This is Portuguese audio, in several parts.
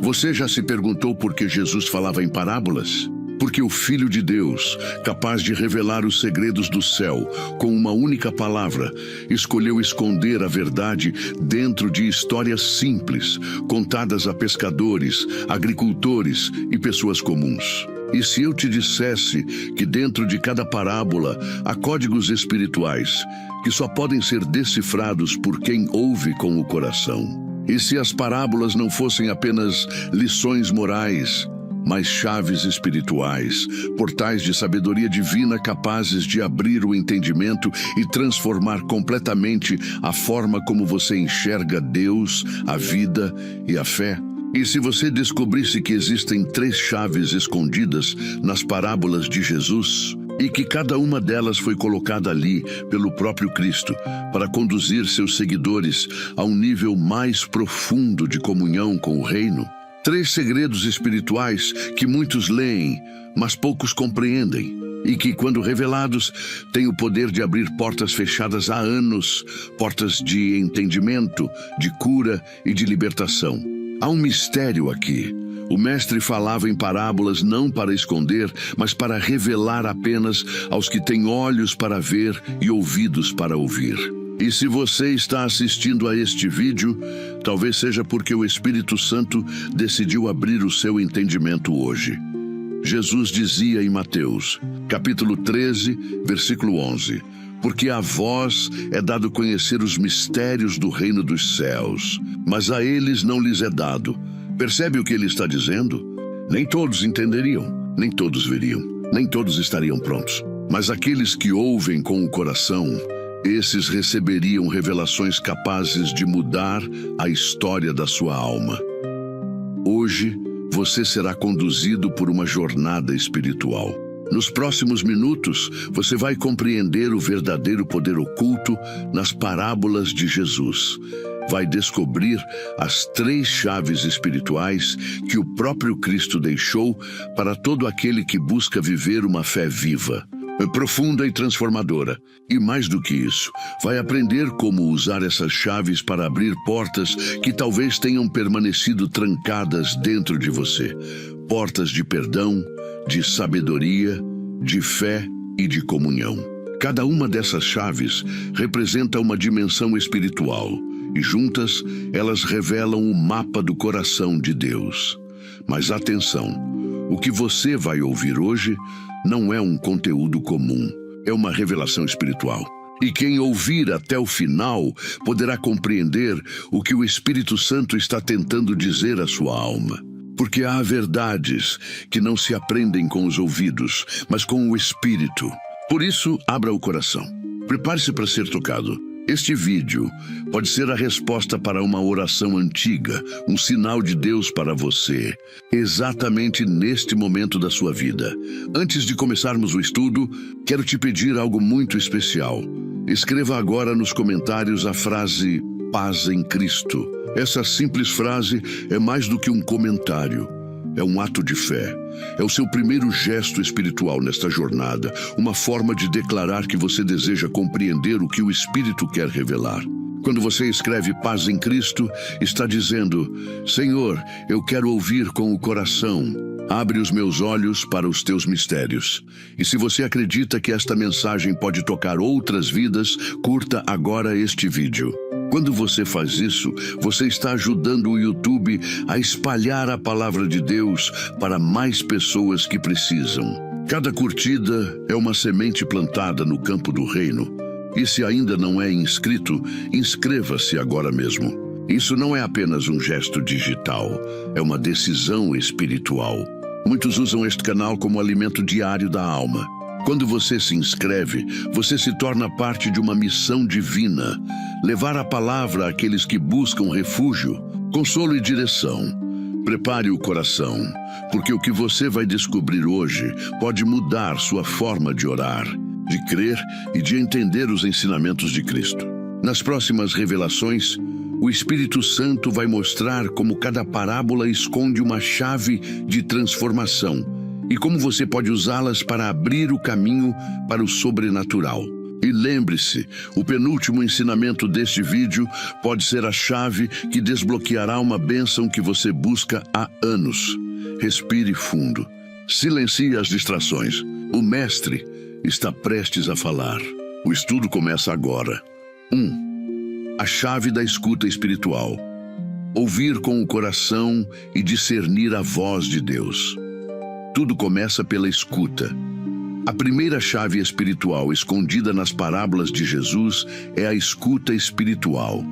Você já se perguntou por que Jesus falava em parábolas? Porque o Filho de Deus, capaz de revelar os segredos do céu com uma única palavra, escolheu esconder a verdade dentro de histórias simples, contadas a pescadores, agricultores e pessoas comuns. E se eu te dissesse que dentro de cada parábola há códigos espirituais que só podem ser decifrados por quem ouve com o coração? E se as parábolas não fossem apenas lições morais, mas chaves espirituais, portais de sabedoria divina capazes de abrir o entendimento e transformar completamente a forma como você enxerga Deus, a vida e a fé? E se você descobrisse que existem 3 chaves escondidas nas parábolas de Jesus, e que cada uma delas foi colocada ali pelo próprio Cristo para conduzir seus seguidores a um nível mais profundo de comunhão com o reino? 3 segredos espirituais que muitos leem, mas poucos compreendem, e que, quando revelados, têm o poder de abrir portas fechadas há anos, portas de entendimento, de cura e de libertação. Há um mistério aqui. O mestre falava em parábolas não para esconder, mas para revelar apenas aos que têm olhos para ver e ouvidos para ouvir. E se você está assistindo a este vídeo, talvez seja porque o Espírito Santo decidiu abrir o seu entendimento hoje. Jesus dizia em Mateus, capítulo 13, versículo 11, porque a vós é dado conhecer os mistérios do reino dos céus, mas a eles não lhes é dado. Percebe o que ele está dizendo? Nem todos entenderiam, nem todos veriam, nem todos estariam prontos. Mas aqueles que ouvem com o coração, esses receberiam revelações capazes de mudar a história da sua alma. Hoje, você será conduzido por uma jornada espiritual. Nos próximos minutos, você vai compreender o verdadeiro poder oculto nas parábolas de Jesus. Vai descobrir as 3 chaves espirituais que o próprio Cristo deixou para todo aquele que busca viver uma fé viva, profunda e transformadora. E mais do que isso, vai aprender como usar essas chaves para abrir portas que talvez tenham permanecido trancadas dentro de você. Portas de perdão, de sabedoria, de fé e de comunhão. Cada uma dessas chaves representa uma dimensão espiritual, e juntas elas revelam o mapa do coração de Deus. Mas atenção, o que você vai ouvir hoje não é um conteúdo comum, é uma revelação espiritual. E quem ouvir até o final poderá compreender o que o Espírito Santo está tentando dizer à sua alma. Porque há verdades que não se aprendem com os ouvidos, mas com o Espírito. Por isso, abra o coração. Prepare-se para ser tocado. Este vídeo pode ser a resposta para uma oração antiga, um sinal de Deus para você, exatamente neste momento da sua vida. Antes de começarmos o estudo, quero te pedir algo muito especial. Escreva agora nos comentários a frase "Paz em Cristo". Essa simples frase é mais do que um comentário. É um ato de fé. É o seu primeiro gesto espiritual nesta jornada, uma forma de declarar que você deseja compreender o que o Espírito quer revelar. Quando você escreve "Paz em Cristo", está dizendo: Senhor, eu quero ouvir com o coração. Abre os meus olhos para os teus mistérios. E se você acredita que esta mensagem pode tocar outras vidas, curta agora este vídeo. Quando você faz isso, você está ajudando o YouTube a espalhar a palavra de Deus para mais pessoas que precisam. Cada curtida é uma semente plantada no campo do reino. E se ainda não é inscrito, inscreva-se agora mesmo. Isso não é apenas um gesto digital, é uma decisão espiritual. Muitos usam este canal como alimento diário da alma. Quando você se inscreve, você se torna parte de uma missão divina: levar a palavra àqueles que buscam refúgio, consolo e direção. Prepare o coração, porque o que você vai descobrir hoje pode mudar sua forma de orar, de crer e de entender os ensinamentos de Cristo. Nas próximas revelações, o Espírito Santo vai mostrar como cada parábola esconde uma chave de transformação e como você pode usá-las para abrir o caminho para o sobrenatural. E lembre-se, o penúltimo ensinamento deste vídeo pode ser a chave que desbloqueará uma bênção que você busca há anos. Respire fundo. Silencie as distrações. O mestre está prestes a falar. O estudo começa agora. 1. A chave da escuta espiritual. Ouvir com o coração e discernir a voz de Deus. Tudo começa pela escuta. A primeira chave espiritual escondida nas parábolas de Jesus é a escuta espiritual.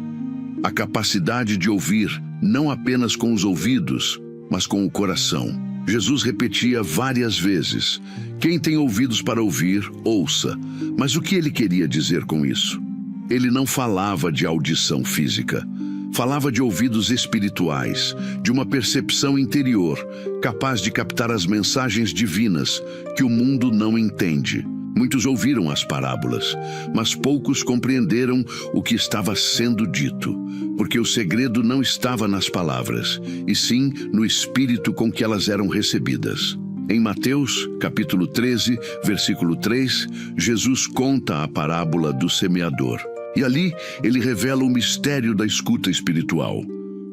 A capacidade de ouvir, não apenas com os ouvidos, mas com o coração. Jesus repetia várias vezes: quem tem ouvidos para ouvir, ouça. Mas o que ele queria dizer com isso? Ele não falava de audição física. Falava de ouvidos espirituais, de uma percepção interior, capaz de captar as mensagens divinas que o mundo não entende. Muitos ouviram as parábolas, mas poucos compreenderam o que estava sendo dito, porque o segredo não estava nas palavras, e sim no espírito com que elas eram recebidas. Em Mateus, capítulo 13, versículo 3, Jesus conta a parábola do semeador. E ali ele revela o mistério da escuta espiritual.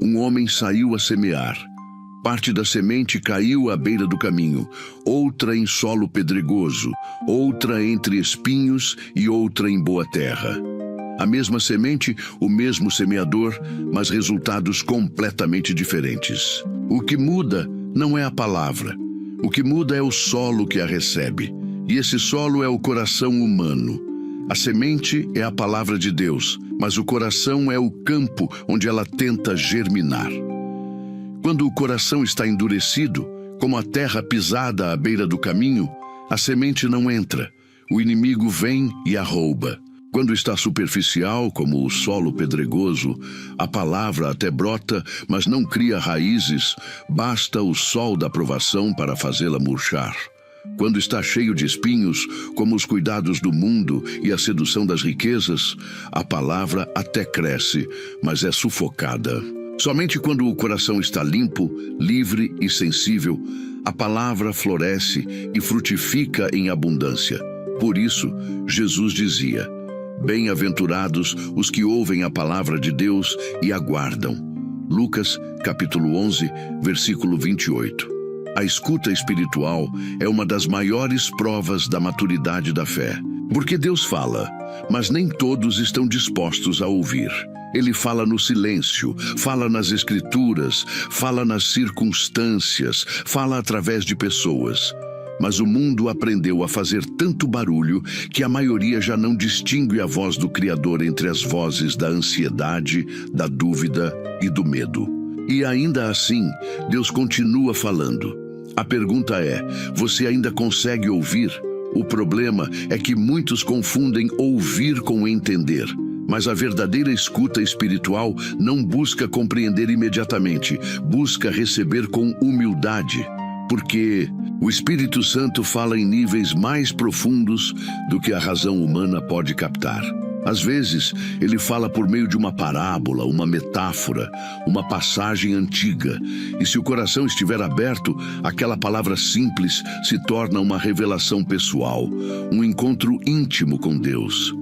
Um homem saiu a semear. Parte da semente caiu à beira do caminho, outra em solo pedregoso, outra entre espinhos e outra em boa terra. A mesma semente, o mesmo semeador, mas resultados completamente diferentes. O que muda não é a palavra. O que muda é o solo que a recebe. E esse solo é o coração humano. A semente é a palavra de Deus, mas o coração é o campo onde ela tenta germinar. Quando o coração está endurecido, como a terra pisada à beira do caminho, a semente não entra. O inimigo vem e a rouba. Quando está superficial, como o solo pedregoso, a palavra até brota, mas não cria raízes, basta o sol da provação para fazê-la murchar. Quando está cheio de espinhos, como os cuidados do mundo e a sedução das riquezas, a palavra até cresce, mas é sufocada. Somente quando o coração está limpo, livre e sensível, a palavra floresce e frutifica em abundância. Por isso, Jesus dizia: bem-aventurados os que ouvem a palavra de Deus e aguardam. Lucas, capítulo 11, versículo 28. A escuta espiritual é uma das maiores provas da maturidade da fé. Porque Deus fala, mas nem todos estão dispostos a ouvir. Ele fala no silêncio, fala nas escrituras, fala nas circunstâncias, fala através de pessoas. Mas o mundo aprendeu a fazer tanto barulho que a maioria já não distingue a voz do Criador entre as vozes da ansiedade, da dúvida e do medo. E ainda assim, Deus continua falando. A pergunta é: você ainda consegue ouvir? O problema é que muitos confundem ouvir com entender. Mas a verdadeira escuta espiritual não busca compreender imediatamente, busca receber com humildade. Porque o Espírito Santo fala em níveis mais profundos do que a razão humana pode captar. Às vezes, ele fala por meio de uma parábola, uma metáfora, uma passagem antiga. E se o coração estiver aberto, aquela palavra simples se torna uma revelação pessoal, um encontro íntimo com Deus.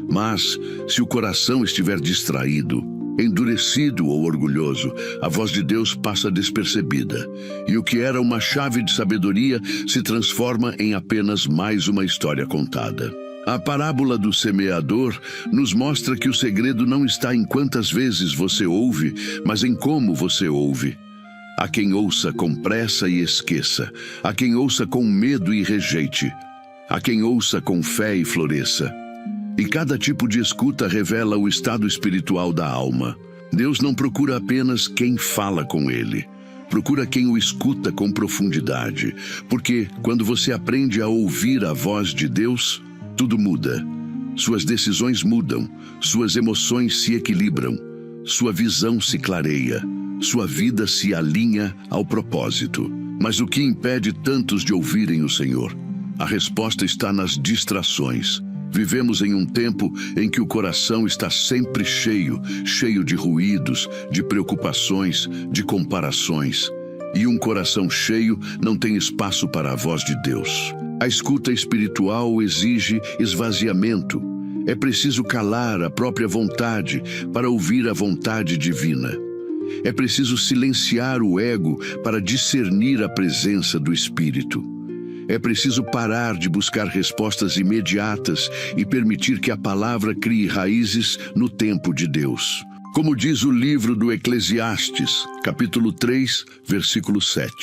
Mas, se o coração estiver distraído, endurecido ou orgulhoso, a voz de Deus passa despercebida. E o que era uma chave de sabedoria se transforma em apenas mais uma história contada. A parábola do semeador nos mostra que o segredo não está em quantas vezes você ouve, mas em como você ouve. Há quem ouça com pressa e esqueça. Há quem ouça com medo e rejeite. Há quem ouça com fé e floresça. E cada tipo de escuta revela o estado espiritual da alma. Deus não procura apenas quem fala com Ele. Procura quem o escuta com profundidade. Porque quando você aprende a ouvir a voz de Deus, tudo muda. Suas decisões mudam, suas emoções se equilibram, sua visão se clareia, sua vida se alinha ao propósito. Mas o que impede tantos de ouvirem o Senhor? A resposta está nas distrações. Vivemos em um tempo em que o coração está sempre cheio de ruídos, de preocupações, de comparações. E um coração cheio não tem espaço para a voz de Deus. A escuta espiritual exige esvaziamento. É preciso calar a própria vontade para ouvir a vontade divina. É preciso silenciar o ego para discernir a presença do Espírito. É preciso parar de buscar respostas imediatas e permitir que a palavra crie raízes no tempo de Deus. Como diz o livro do Eclesiastes, capítulo 3, versículo 7.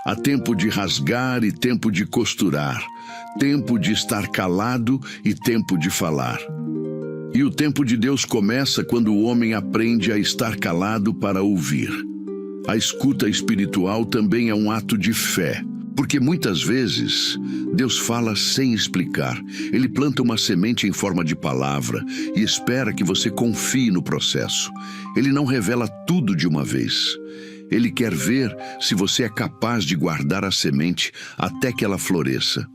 Há tempo de rasgar e tempo de costurar, tempo de estar calado e tempo de falar. E o tempo de Deus começa quando o homem aprende a estar calado para ouvir. A escuta espiritual também é um ato de fé, porque muitas vezes Deus fala sem explicar. Ele planta uma semente em forma de palavra e espera que você confie no processo. Ele não revela tudo de uma vez. Ele quer ver se você é capaz de guardar a semente até que ela floresça.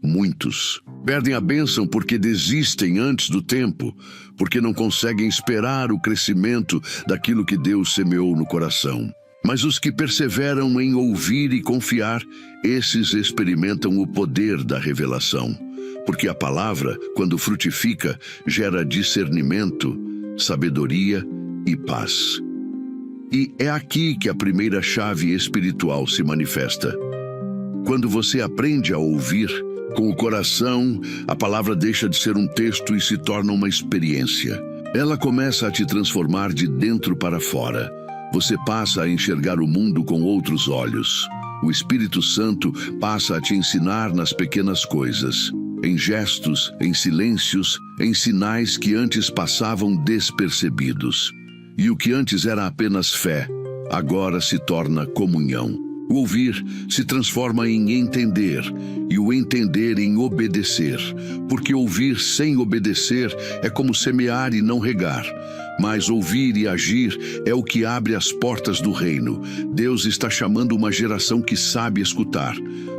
Muitos perdem a bênção porque desistem antes do tempo, porque não conseguem esperar o crescimento daquilo que Deus semeou no coração. Mas os que perseveram em ouvir e confiar, esses experimentam o poder da revelação. Porque a palavra, quando frutifica, gera discernimento, sabedoria e paz. E é aqui que a primeira chave espiritual se manifesta. Quando você aprende a ouvir, com o coração, a palavra deixa de ser um texto e se torna uma experiência. Ela começa a te transformar de dentro para fora. Você passa a enxergar o mundo com outros olhos. O Espírito Santo passa a te ensinar nas pequenas coisas, em gestos, em silêncios, em sinais que antes passavam despercebidos. E o que antes era apenas fé, agora se torna comunhão. O ouvir se transforma em entender, e o entender em obedecer, porque ouvir sem obedecer é como semear e não regar. Mas ouvir e agir é o que abre as portas do reino. Deus está chamando uma geração que sabe escutar.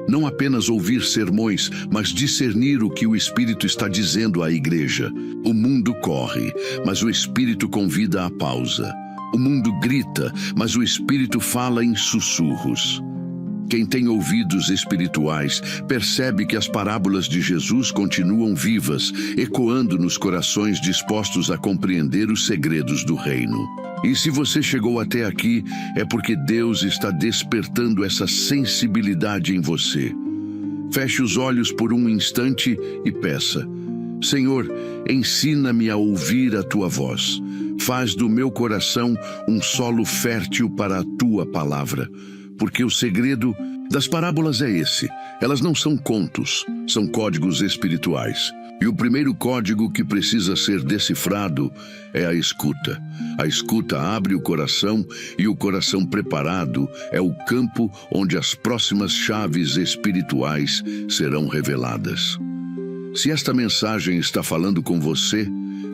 Não apenas ouvir sermões, mas discernir o que o Espírito está dizendo à igreja. O mundo corre, mas o Espírito convida à pausa. O mundo grita, mas o Espírito fala em sussurros. Quem tem ouvidos espirituais percebe que as parábolas de Jesus continuam vivas, ecoando nos corações dispostos a compreender os segredos do reino. E se você chegou até aqui, é porque Deus está despertando essa sensibilidade em você. Feche os olhos por um instante e peça: Senhor, ensina-me a ouvir a Tua voz. Faz do meu coração um solo fértil para a Tua palavra. Porque o segredo das parábolas é esse. Elas não são contos, são códigos espirituais. E o primeiro código que precisa ser decifrado é a escuta. A escuta abre o coração e o coração preparado é o campo onde as próximas chaves espirituais serão reveladas. Se esta mensagem está falando com você,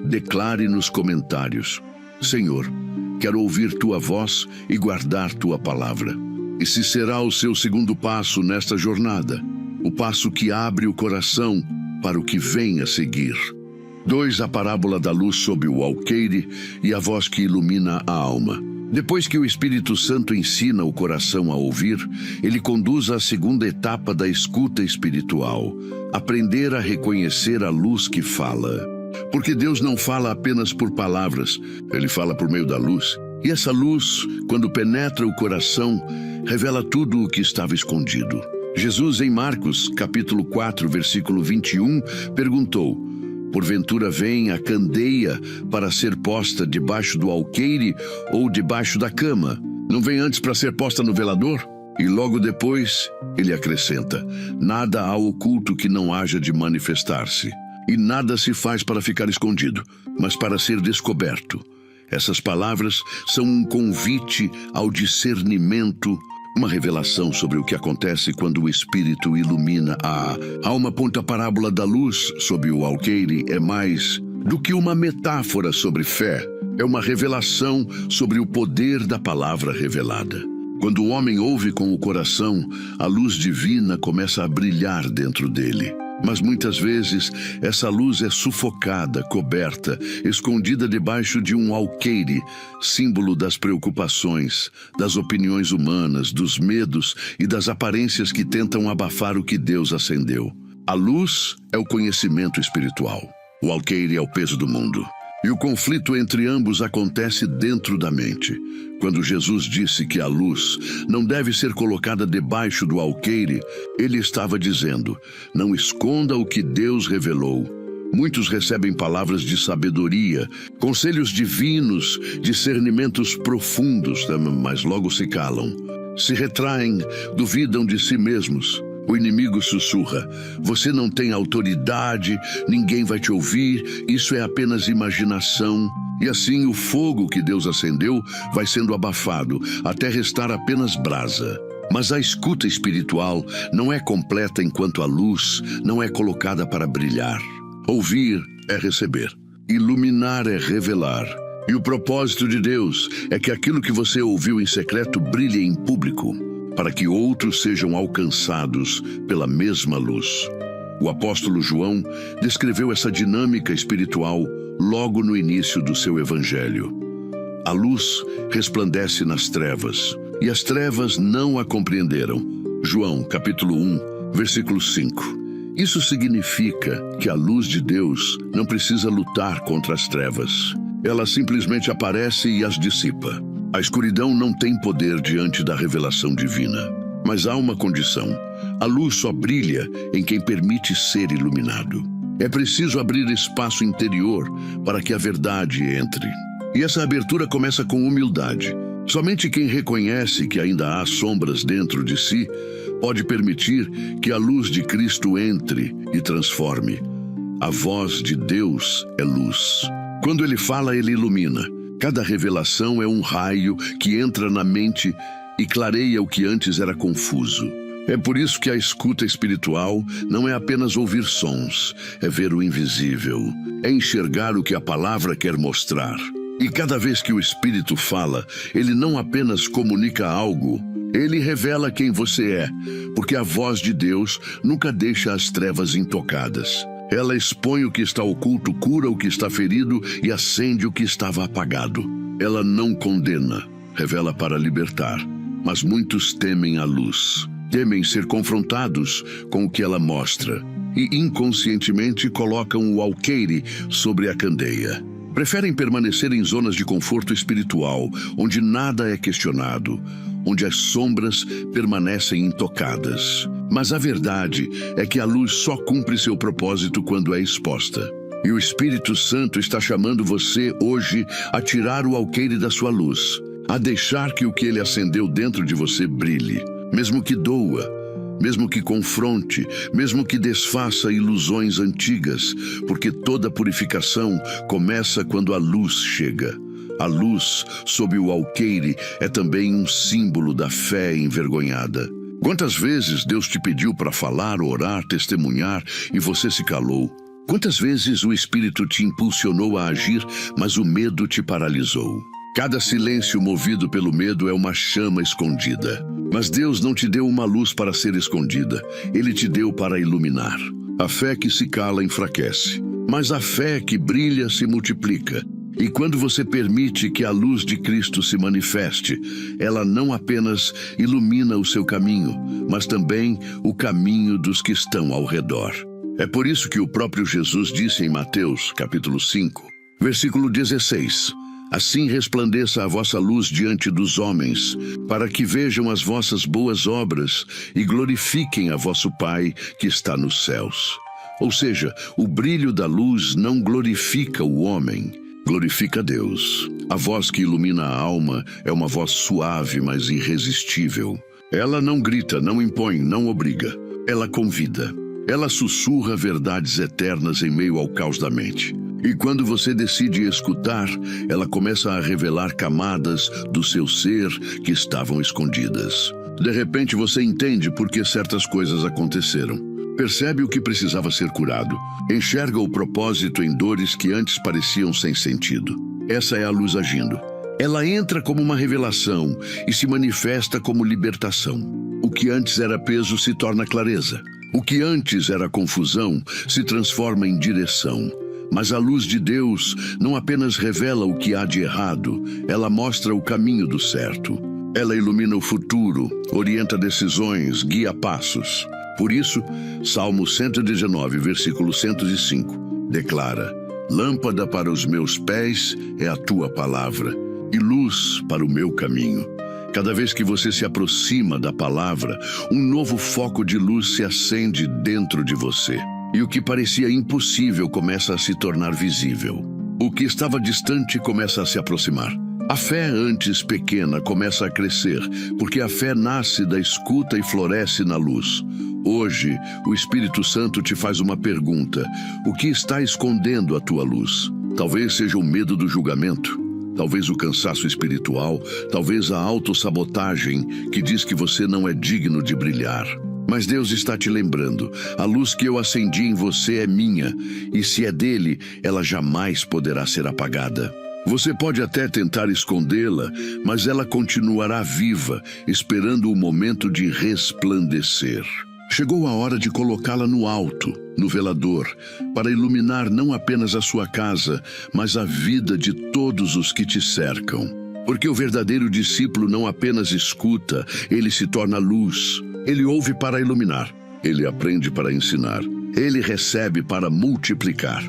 declare nos comentários: Senhor, quero ouvir Tua voz e guardar Tua palavra. E se será o seu segundo passo nesta jornada, o passo que abre o coração para o que vem a seguir. 2. A parábola da luz sob o alqueire e a voz que ilumina a alma. Depois que o Espírito Santo ensina o coração a ouvir, ele conduz à segunda etapa da escuta espiritual, aprender a reconhecer a luz que fala. Porque Deus não fala apenas por palavras, Ele fala por meio da luz. E essa luz, quando penetra o coração, revela tudo o que estava escondido. Jesus, em Marcos, capítulo 4, versículo 21, perguntou: Porventura vem a candeia para ser posta debaixo do alqueire ou debaixo da cama? Não vem antes para ser posta no velador? E logo depois, ele acrescenta: Nada há oculto que não haja de manifestar-se. E nada se faz para ficar escondido, mas para ser descoberto. Essas palavras são um convite ao discernimento, uma revelação sobre o que acontece quando o Espírito ilumina a alma. A parábola da luz sob o alqueire é mais do que uma metáfora sobre fé. É uma revelação sobre o poder da palavra revelada. Quando o homem ouve com o coração, a luz divina começa a brilhar dentro dele. Mas muitas vezes essa luz é sufocada, coberta, escondida debaixo de um alqueire, símbolo das preocupações, das opiniões humanas, dos medos e das aparências que tentam abafar o que Deus acendeu. A luz é o conhecimento espiritual. O alqueire é o peso do mundo. E o conflito entre ambos acontece dentro da mente. Quando Jesus disse que a luz não deve ser colocada debaixo do alqueire, ele estava dizendo: não esconda o que Deus revelou. Muitos recebem palavras de sabedoria, conselhos divinos, discernimentos profundos, mas logo se calam. Se retraem, duvidam de si mesmos. O inimigo sussurra: você não tem autoridade, ninguém vai te ouvir, isso é apenas imaginação. E assim o fogo que Deus acendeu vai sendo abafado, até restar apenas brasa. Mas a escuta espiritual não é completa enquanto a luz não é colocada para brilhar. Ouvir é receber, iluminar é revelar. E o propósito de Deus é que aquilo que você ouviu em secreto brilhe em público, para que outros sejam alcançados pela mesma luz. O apóstolo João descreveu essa dinâmica espiritual logo no início do seu evangelho. A luz resplandece nas trevas, e as trevas não a compreenderam. João, capítulo 1, versículo 5. Isso significa que a luz de Deus não precisa lutar contra as trevas. Ela simplesmente aparece e as dissipa. A escuridão não tem poder diante da revelação divina. Mas há uma condição: a luz só brilha em quem permite ser iluminado. É preciso abrir espaço interior para que a verdade entre. E essa abertura começa com humildade. Somente quem reconhece que ainda há sombras dentro de si pode permitir que a luz de Cristo entre e transforme. A voz de Deus é luz. Quando Ele fala, Ele ilumina. Cada revelação é um raio que entra na mente e clareia o que antes era confuso. É por isso que a escuta espiritual não é apenas ouvir sons, é ver o invisível, é enxergar o que a palavra quer mostrar. E cada vez que o Espírito fala, ele não apenas comunica algo, ele revela quem você é, porque a voz de Deus nunca deixa as trevas intocadas. Ela expõe o que está oculto, cura o que está ferido e acende o que estava apagado. Ela não condena, revela para libertar. Mas muitos temem a luz, temem ser confrontados com o que ela mostra e inconscientemente colocam o alqueire sobre a candeia. Preferem permanecer em zonas de conforto espiritual, onde nada é questionado, onde as sombras permanecem intocadas. Mas a verdade é que a luz só cumpre seu propósito quando é exposta. E o Espírito Santo está chamando você hoje a tirar o alqueire da sua luz, a deixar que o que ele acendeu dentro de você brilhe, mesmo que doa, mesmo que confronte, mesmo que desfaça ilusões antigas, porque toda purificação começa quando a luz chega. A luz sob o alqueire é também um símbolo da fé envergonhada. Quantas vezes Deus te pediu para falar, orar, testemunhar e você se calou? Quantas vezes o Espírito te impulsionou a agir, mas o medo te paralisou? Cada silêncio movido pelo medo é uma chama escondida. Mas Deus não te deu uma luz para ser escondida. Ele te deu para iluminar. A fé que se cala enfraquece, mas a fé que brilha se multiplica. E quando você permite que a luz de Cristo se manifeste, ela não apenas ilumina o seu caminho, mas também o caminho dos que estão ao redor. É por isso que o próprio Jesus disse em Mateus, capítulo 5, versículo 16: assim resplandeça a vossa luz diante dos homens, para que vejam as vossas boas obras e glorifiquem a vosso Pai que está nos céus. Ou seja, o brilho da luz não glorifica o homem, glorifica Deus. A voz que ilumina a alma é uma voz suave, mas irresistível. Ela não grita, não impõe, não obriga. Ela convida. Ela sussurra verdades eternas em meio ao caos da mente. E quando você decide escutar, ela começa a revelar camadas do seu ser que estavam escondidas. De repente você entende por que certas coisas aconteceram. Percebe o que precisava ser curado. Enxerga o propósito em dores que antes pareciam sem sentido. Essa é a luz agindo. Ela entra como uma revelação e se manifesta como libertação. O que antes era peso se torna clareza. O que antes era confusão se transforma em direção. Mas a luz de Deus não apenas revela o que há de errado, ela mostra o caminho do certo. Ela ilumina o futuro, orienta decisões, guia passos. Por isso, Salmo 119, versículo 105, declara: Lâmpada para os meus pés é a tua palavra e luz para o meu caminho. Cada vez que você se aproxima da palavra, um novo foco de luz se acende dentro de você. E o que parecia impossível começa a se tornar visível. O que estava distante começa a se aproximar. A fé antes pequena começa a crescer, porque a fé nasce da escuta e floresce na luz. Hoje, o Espírito Santo te faz uma pergunta: o que está escondendo a tua luz? Talvez seja o medo do julgamento, talvez o cansaço espiritual, talvez a autossabotagem que diz que você não é digno de brilhar. Mas Deus está te lembrando, a luz que eu acendi em você é minha, e se é dele, ela jamais poderá ser apagada. Você pode até tentar escondê-la, mas ela continuará viva, esperando o momento de resplandecer. Chegou a hora de colocá-la no alto, no velador, para iluminar não apenas a sua casa, mas a vida de todos os que te cercam. Porque o verdadeiro discípulo não apenas escuta, ele se torna luz. Ele ouve para iluminar, ele aprende para ensinar, ele recebe para multiplicar.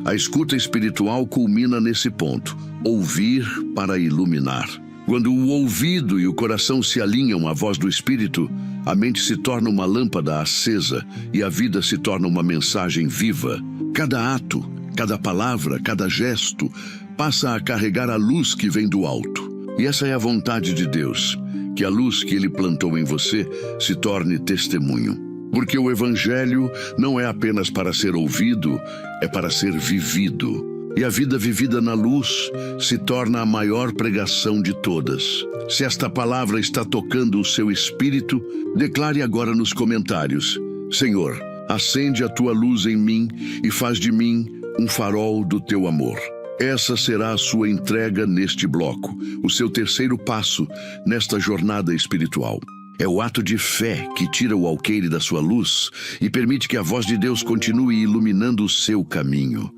A escuta espiritual culmina nesse ponto: ouvir para iluminar. Quando o ouvido e o coração se alinham à voz do Espírito, a mente se torna uma lâmpada acesa e a vida se torna uma mensagem viva. Cada ato, cada palavra, cada gesto passa a carregar a luz que vem do alto. E essa é a vontade de Deus, que a luz que Ele plantou em você se torne testemunho. Porque o Evangelho não é apenas para ser ouvido, é para ser vivido. E a vida vivida na luz se torna a maior pregação de todas. Se esta palavra está tocando o seu espírito, declare agora nos comentários: Senhor, acende a tua luz em mim e faz de mim um farol do teu amor. Essa será a sua entrega neste bloco, o seu terceiro passo nesta jornada espiritual. É o ato de fé que tira o alqueire da sua luz e permite que a voz de Deus continue iluminando o seu caminho.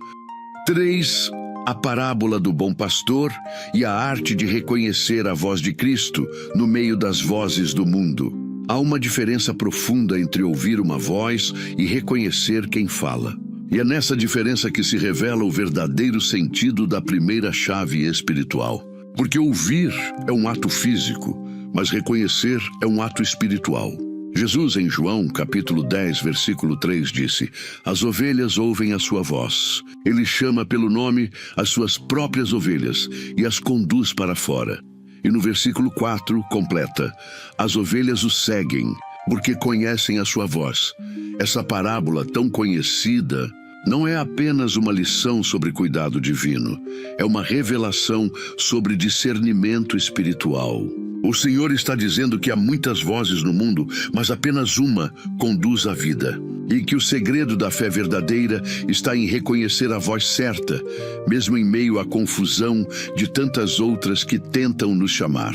3. A parábola do bom pastor e a arte de reconhecer a voz de Cristo no meio das vozes do mundo. Há uma diferença profunda entre ouvir uma voz e reconhecer quem fala. E é nessa diferença que se revela o verdadeiro sentido da primeira chave espiritual. Porque ouvir é um ato físico, mas reconhecer é um ato espiritual. Jesus, em João, capítulo 10, versículo 3, disse: as ovelhas ouvem a sua voz. Ele chama pelo nome as suas próprias ovelhas e as conduz para fora. E no versículo 4, completa: as ovelhas o seguem, porque conhecem a sua voz. Essa parábola tão conhecida não é apenas uma lição sobre cuidado divino, é uma revelação sobre discernimento espiritual. O Senhor está dizendo que há muitas vozes no mundo, mas apenas uma conduz à vida. E que o segredo da fé verdadeira está em reconhecer a voz certa, mesmo em meio à confusão de tantas outras que tentam nos chamar.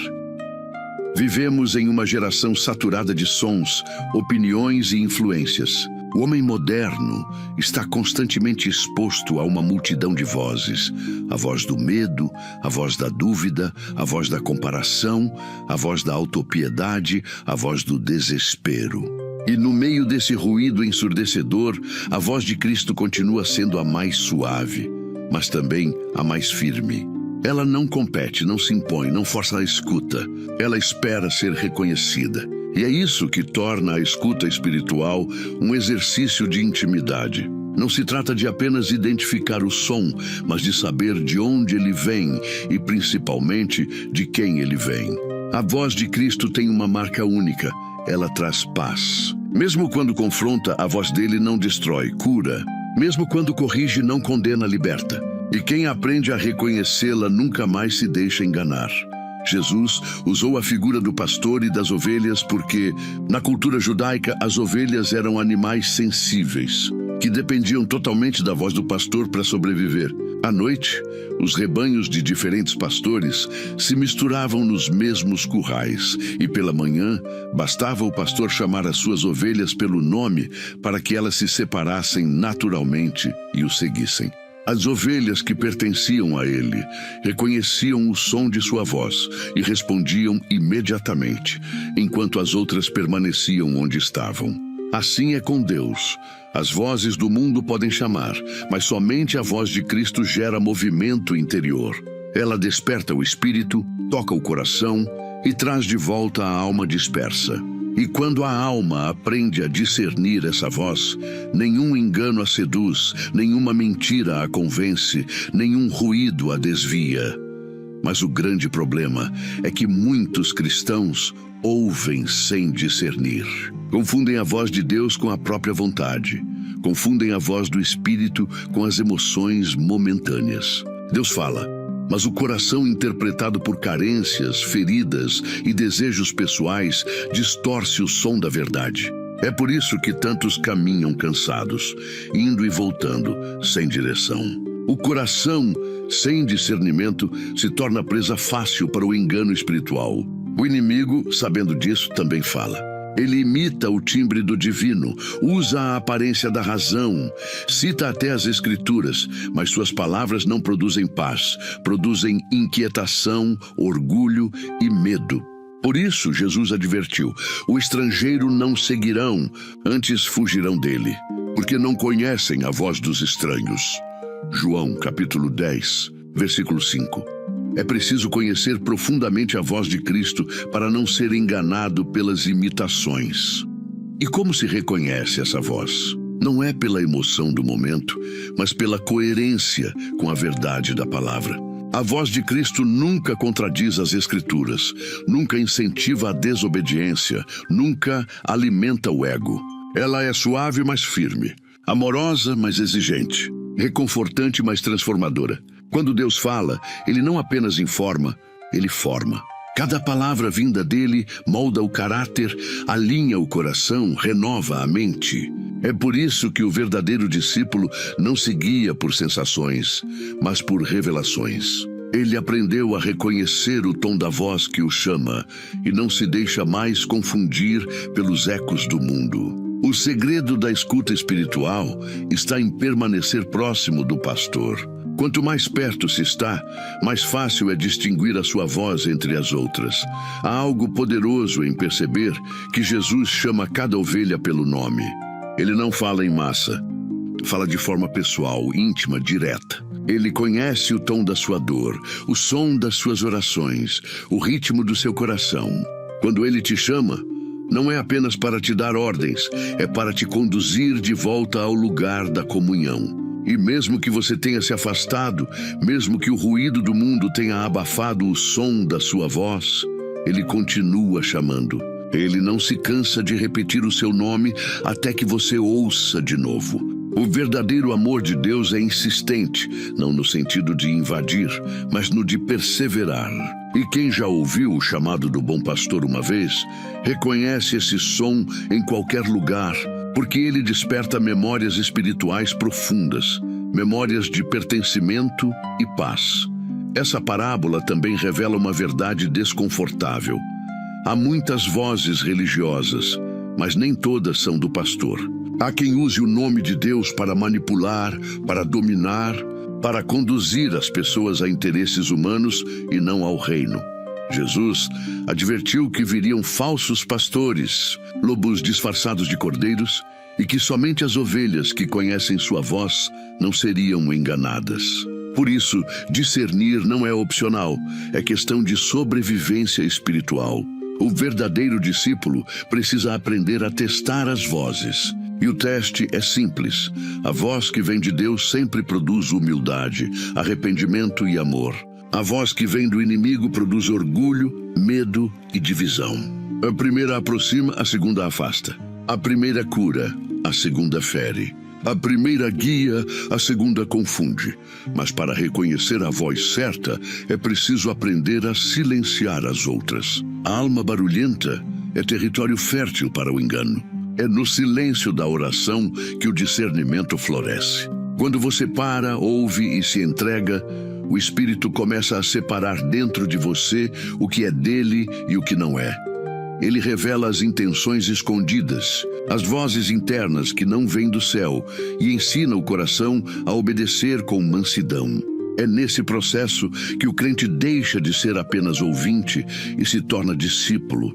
Vivemos em uma geração saturada de sons, opiniões e influências. O homem moderno está constantemente exposto a uma multidão de vozes. A voz do medo, a voz da dúvida, a voz da comparação, a voz da autopiedade, a voz do desespero. E no meio desse ruído ensurdecedor, a voz de Cristo continua sendo a mais suave, mas também a mais firme. Ela não compete, não se impõe, não força a escuta. Ela espera ser reconhecida. E é isso que torna a escuta espiritual um exercício de intimidade. Não se trata de apenas identificar o som, mas de saber de onde ele vem e, principalmente, de quem ele vem. A voz de Cristo tem uma marca única. Ela traz paz. Mesmo quando confronta, a voz dele não destrói, cura. Mesmo quando corrige, não condena, liberta. E quem aprende a reconhecê-la nunca mais se deixa enganar. Jesus usou a figura do pastor e das ovelhas porque, na cultura judaica, as ovelhas eram animais sensíveis, que dependiam totalmente da voz do pastor para sobreviver. À noite, os rebanhos de diferentes pastores se misturavam nos mesmos currais, e pela manhã, bastava o pastor chamar as suas ovelhas pelo nome para que elas se separassem naturalmente e o seguissem. As ovelhas que pertenciam a ele reconheciam o som de sua voz e respondiam imediatamente, enquanto as outras permaneciam onde estavam. Assim é com Deus. As vozes do mundo podem chamar, mas somente a voz de Cristo gera movimento interior. Ela desperta o espírito, toca o coração e traz de volta a alma dispersa. E quando a alma aprende a discernir essa voz, nenhum engano a seduz, nenhuma mentira a convence, nenhum ruído a desvia. Mas o grande problema é que muitos cristãos ouvem sem discernir. Confundem a voz de Deus com a própria vontade. Confundem a voz do Espírito com as emoções momentâneas. Deus fala, mas o coração interpretado por carências, feridas e desejos pessoais distorce o som da verdade. É por isso que tantos caminham cansados, indo e voltando, sem direção. O coração, sem discernimento, se torna presa fácil para o engano espiritual. O inimigo, sabendo disso, também fala. Ele imita o timbre do divino, usa a aparência da razão, cita até as Escrituras, mas suas palavras não produzem paz, produzem inquietação, orgulho e medo. Por isso, Jesus advertiu, o estrangeiro não seguirão, antes fugirão dele, porque não conhecem a voz dos estranhos. João, capítulo 10, versículo 5. É preciso conhecer profundamente a voz de Cristo para não ser enganado pelas imitações. E como se reconhece essa voz? Não é pela emoção do momento, mas pela coerência com a verdade da palavra. A voz de Cristo nunca contradiz as Escrituras, nunca incentiva a desobediência, nunca alimenta o ego. Ela é suave, mas firme, amorosa, mas exigente, reconfortante, mas transformadora. Quando Deus fala, Ele não apenas informa, Ele forma. Cada palavra vinda dele molda o caráter, alinha o coração, renova a mente. É por isso que o verdadeiro discípulo não se guia por sensações, mas por revelações. Ele aprendeu a reconhecer o tom da voz que o chama e não se deixa mais confundir pelos ecos do mundo. O segredo da escuta espiritual está em permanecer próximo do pastor. Quanto mais perto se está, mais fácil é distinguir a sua voz entre as outras. Há algo poderoso em perceber que Jesus chama cada ovelha pelo nome. Ele não fala em massa, fala de forma pessoal, íntima, direta. Ele conhece o tom da sua dor, o som das suas orações, o ritmo do seu coração. Quando ele te chama, não é apenas para te dar ordens, é para te conduzir de volta ao lugar da comunhão. E mesmo que você tenha se afastado, mesmo que o ruído do mundo tenha abafado o som da sua voz, ele continua chamando. Ele não se cansa de repetir o seu nome até que você ouça de novo. O verdadeiro amor de Deus é insistente, não no sentido de invadir, mas no de perseverar. E quem já ouviu o chamado do bom pastor uma vez, reconhece esse som em qualquer lugar, porque ele desperta memórias espirituais profundas, memórias de pertencimento e paz. Essa parábola também revela uma verdade desconfortável. Há muitas vozes religiosas, mas nem todas são do pastor. Há quem use o nome de Deus para manipular, para dominar, para conduzir as pessoas a interesses humanos e não ao reino. Jesus advertiu que viriam falsos pastores, lobos disfarçados de cordeiros, e que somente as ovelhas que conhecem sua voz não seriam enganadas. Por isso, discernir não é opcional, é questão de sobrevivência espiritual. O verdadeiro discípulo precisa aprender a testar as vozes. E o teste é simples. A voz que vem de Deus sempre produz humildade, arrependimento e amor. A voz que vem do inimigo produz orgulho, medo e divisão. A primeira aproxima, a segunda afasta. A primeira cura, a segunda fere. A primeira guia, a segunda confunde. Mas para reconhecer a voz certa, é preciso aprender a silenciar as outras. A alma barulhenta é território fértil para o engano. É no silêncio da oração que o discernimento floresce. Quando você para, ouve e se entrega, o Espírito começa a separar dentro de você o que é dele e o que não é. Ele revela as intenções escondidas, as vozes internas que não vêm do céu, e ensina o coração a obedecer com mansidão. É nesse processo que o crente deixa de ser apenas ouvinte e se torna discípulo,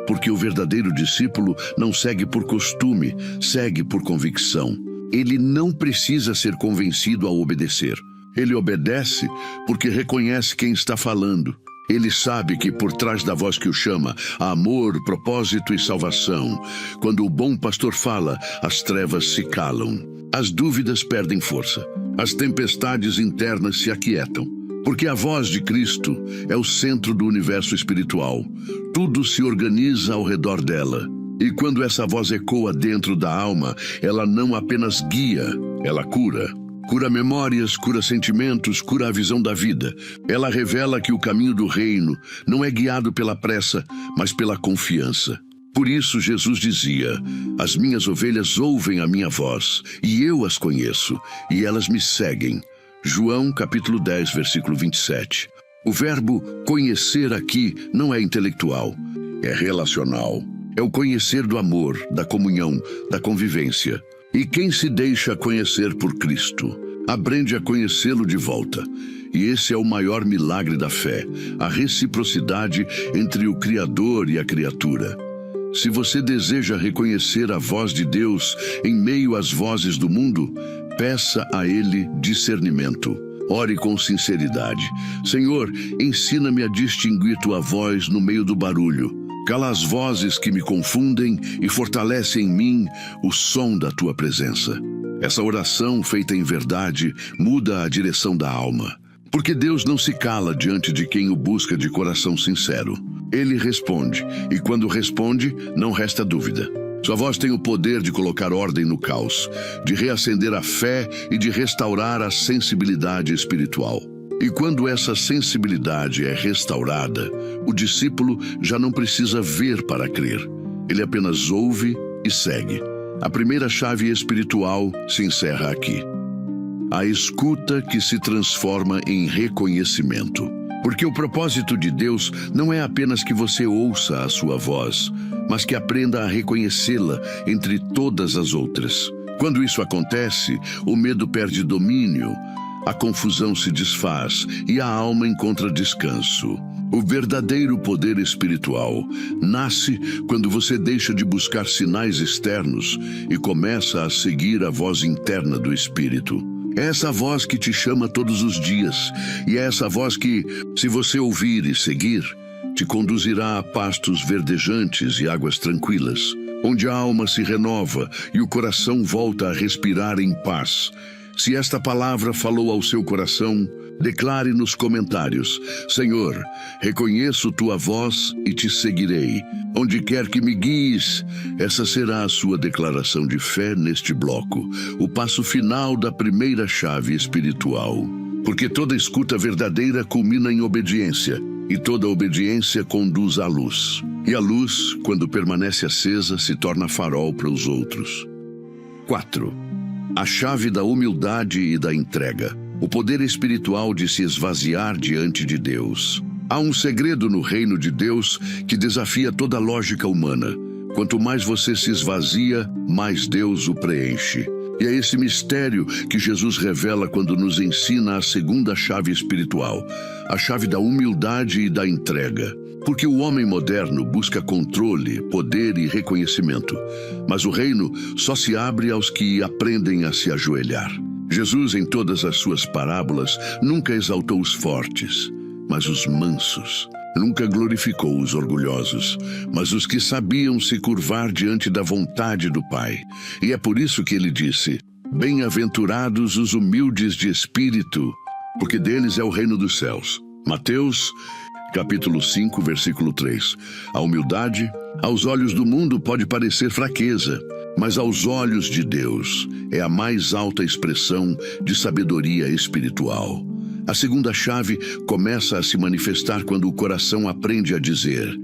porque o verdadeiro discípulo não segue por costume, segue por convicção. Ele não precisa ser convencido a obedecer. Ele obedece porque reconhece quem está falando. Ele sabe que por trás da voz que o chama há amor, propósito e salvação. Quando o bom pastor fala, as trevas se calam. As dúvidas perdem força. As tempestades internas se aquietam. Porque a voz de Cristo é o centro do universo espiritual. Tudo se organiza ao redor dela. E quando essa voz ecoa dentro da alma, ela não apenas guia, ela cura. Cura memórias, cura sentimentos, cura a visão da vida. Ela revela que o caminho do reino não é guiado pela pressa, mas pela confiança. Por isso Jesus dizia: as minhas ovelhas ouvem a minha voz, e eu as conheço, e elas me seguem. João capítulo 10, versículo 27. O verbo conhecer aqui não é intelectual, é relacional. É o conhecer do amor, da comunhão, da convivência. E quem se deixa conhecer por Cristo, aprende a conhecê-lo de volta. E esse é o maior milagre da fé, a reciprocidade entre o Criador e a criatura. Se você deseja reconhecer a voz de Deus em meio às vozes do mundo, peça a Ele discernimento. Ore com sinceridade. Senhor, ensina-me a distinguir tua voz no meio do barulho. Cala as vozes que me confundem e fortalece em mim o som da tua presença. Essa oração, feita em verdade, muda a direção da alma. Porque Deus não se cala diante de quem o busca de coração sincero. Ele responde, e quando responde, não resta dúvida. Sua voz tem o poder de colocar ordem no caos, de reacender a fé e de restaurar a sensibilidade espiritual. E quando essa sensibilidade é restaurada, o discípulo já não precisa ver para crer. Ele apenas ouve e segue. A primeira chave espiritual se encerra aqui. A escuta que se transforma em reconhecimento. Porque o propósito de Deus não é apenas que você ouça a sua voz, mas que aprenda a reconhecê-la entre todas as outras. Quando isso acontece, o medo perde domínio, a confusão se desfaz e a alma encontra descanso. O verdadeiro poder espiritual nasce quando você deixa de buscar sinais externos e começa a seguir a voz interna do Espírito. É essa voz que te chama todos os dias, e é essa voz que, se você ouvir e seguir, te conduzirá a pastos verdejantes e águas tranquilas, onde a alma se renova e o coração volta a respirar em paz. Se esta palavra falou ao seu coração, declare nos comentários: Senhor, reconheço tua voz e te seguirei. Onde quer que me guies, essa será a sua declaração de fé neste bloco, o passo final da primeira chave espiritual. Porque toda escuta verdadeira culmina em obediência, e toda obediência conduz à luz. E a luz, quando permanece acesa, se torna farol para os outros. 4. A chave da humildade e da entrega. O poder espiritual de se esvaziar diante de Deus. Há um segredo no reino de Deus que desafia toda a lógica humana. Quanto mais você se esvazia, mais Deus o preenche. E é esse mistério que Jesus revela quando nos ensina a segunda chave espiritual, a chave da humildade e da entrega. Porque o homem moderno busca controle, poder e reconhecimento, mas o reino só se abre aos que aprendem a se ajoelhar. Jesus, em todas as suas parábolas, nunca exaltou os fortes, mas os mansos. Nunca glorificou os orgulhosos, mas os que sabiam se curvar diante da vontade do Pai. E é por isso que ele disse: bem-aventurados os humildes de espírito, porque deles é o reino dos céus. Mateus, capítulo 5, versículo 3. A humildade, aos olhos do mundo, pode parecer fraqueza, mas aos olhos de Deus é a mais alta expressão de sabedoria espiritual. A segunda chave começa a se manifestar quando o coração aprende a dizer: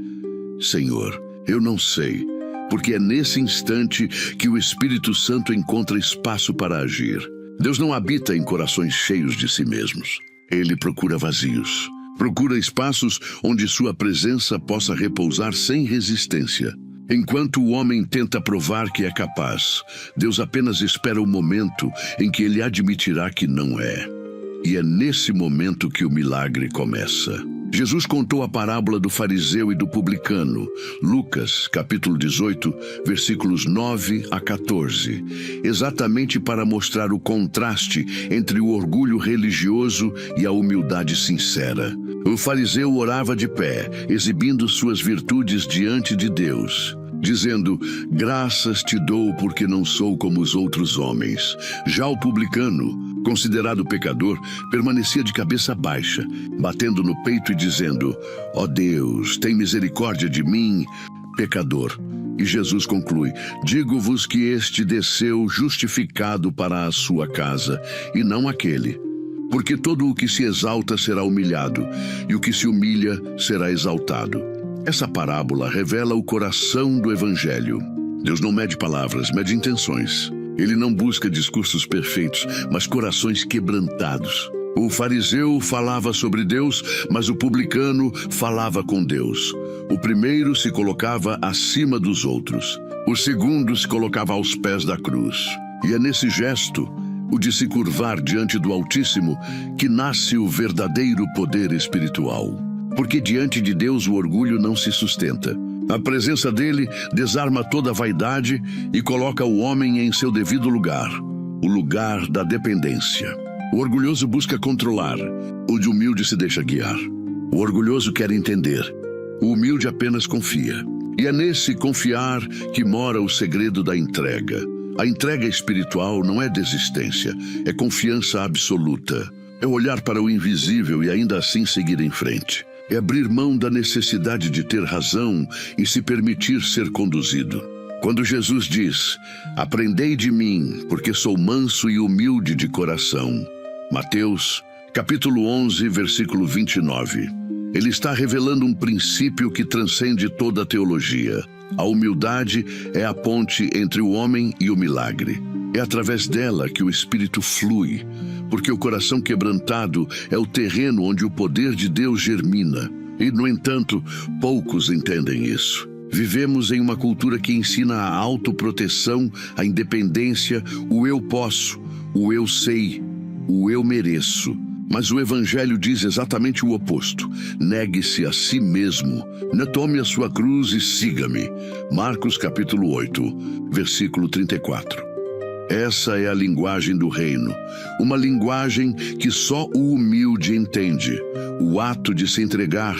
Senhor, eu não sei, porque é nesse instante que o Espírito Santo encontra espaço para agir. Deus não habita em corações cheios de si mesmos. Ele procura vazios. Procura espaços onde sua presença possa repousar sem resistência. Enquanto o homem tenta provar que é capaz, Deus apenas espera o momento em que ele admitirá que não é. E é nesse momento que o milagre começa. Jesus contou a parábola do fariseu e do publicano, Lucas, capítulo 18, versículos 9 a 14, exatamente para mostrar o contraste entre o orgulho religioso e a humildade sincera. O fariseu orava de pé, exibindo suas virtudes diante de Deus, dizendo: graças te dou porque não sou como os outros homens. Já o publicano, considerado pecador, permanecia de cabeça baixa, batendo no peito e dizendo: ó Deus, tem misericórdia de mim, pecador. E Jesus conclui: digo-vos que este desceu justificado para a sua casa, e não aquele. Porque todo o que se exalta será humilhado, e o que se humilha será exaltado. Essa parábola revela o coração do Evangelho. Deus não mede palavras, mede intenções. Ele não busca discursos perfeitos, mas corações quebrantados. O fariseu falava sobre Deus, mas o publicano falava com Deus. O primeiro se colocava acima dos outros. O segundo se colocava aos pés da cruz. E é nesse gesto, o de se curvar diante do Altíssimo, que nasce o verdadeiro poder espiritual. Porque diante de Deus o orgulho não se sustenta. A presença dele desarma toda a vaidade e coloca o homem em seu devido lugar, o lugar da dependência. O orgulhoso busca controlar, o de humilde se deixa guiar. O orgulhoso quer entender, o humilde apenas confia. E é nesse confiar que mora o segredo da entrega. A entrega espiritual não é desistência, é confiança absoluta. É olhar para o invisível e ainda assim seguir em frente. É abrir mão da necessidade de ter razão e se permitir ser conduzido. Quando Jesus diz: aprendei de mim, porque sou manso e humilde de coração. Mateus, capítulo 11, versículo 29. Ele está revelando um princípio que transcende toda a teologia. A humildade é a ponte entre o homem e o milagre. É através dela que o Espírito flui, porque o coração quebrantado é o terreno onde o poder de Deus germina. E, no entanto, poucos entendem isso. Vivemos em uma cultura que ensina a autoproteção, a independência, o eu posso, o eu sei, o eu mereço. Mas o Evangelho diz exatamente o oposto. Negue-se a si mesmo, tome a sua cruz e siga-me. Marcos capítulo 8, versículo 34. Essa é a linguagem do reino, uma linguagem que só o humilde entende. O ato de se entregar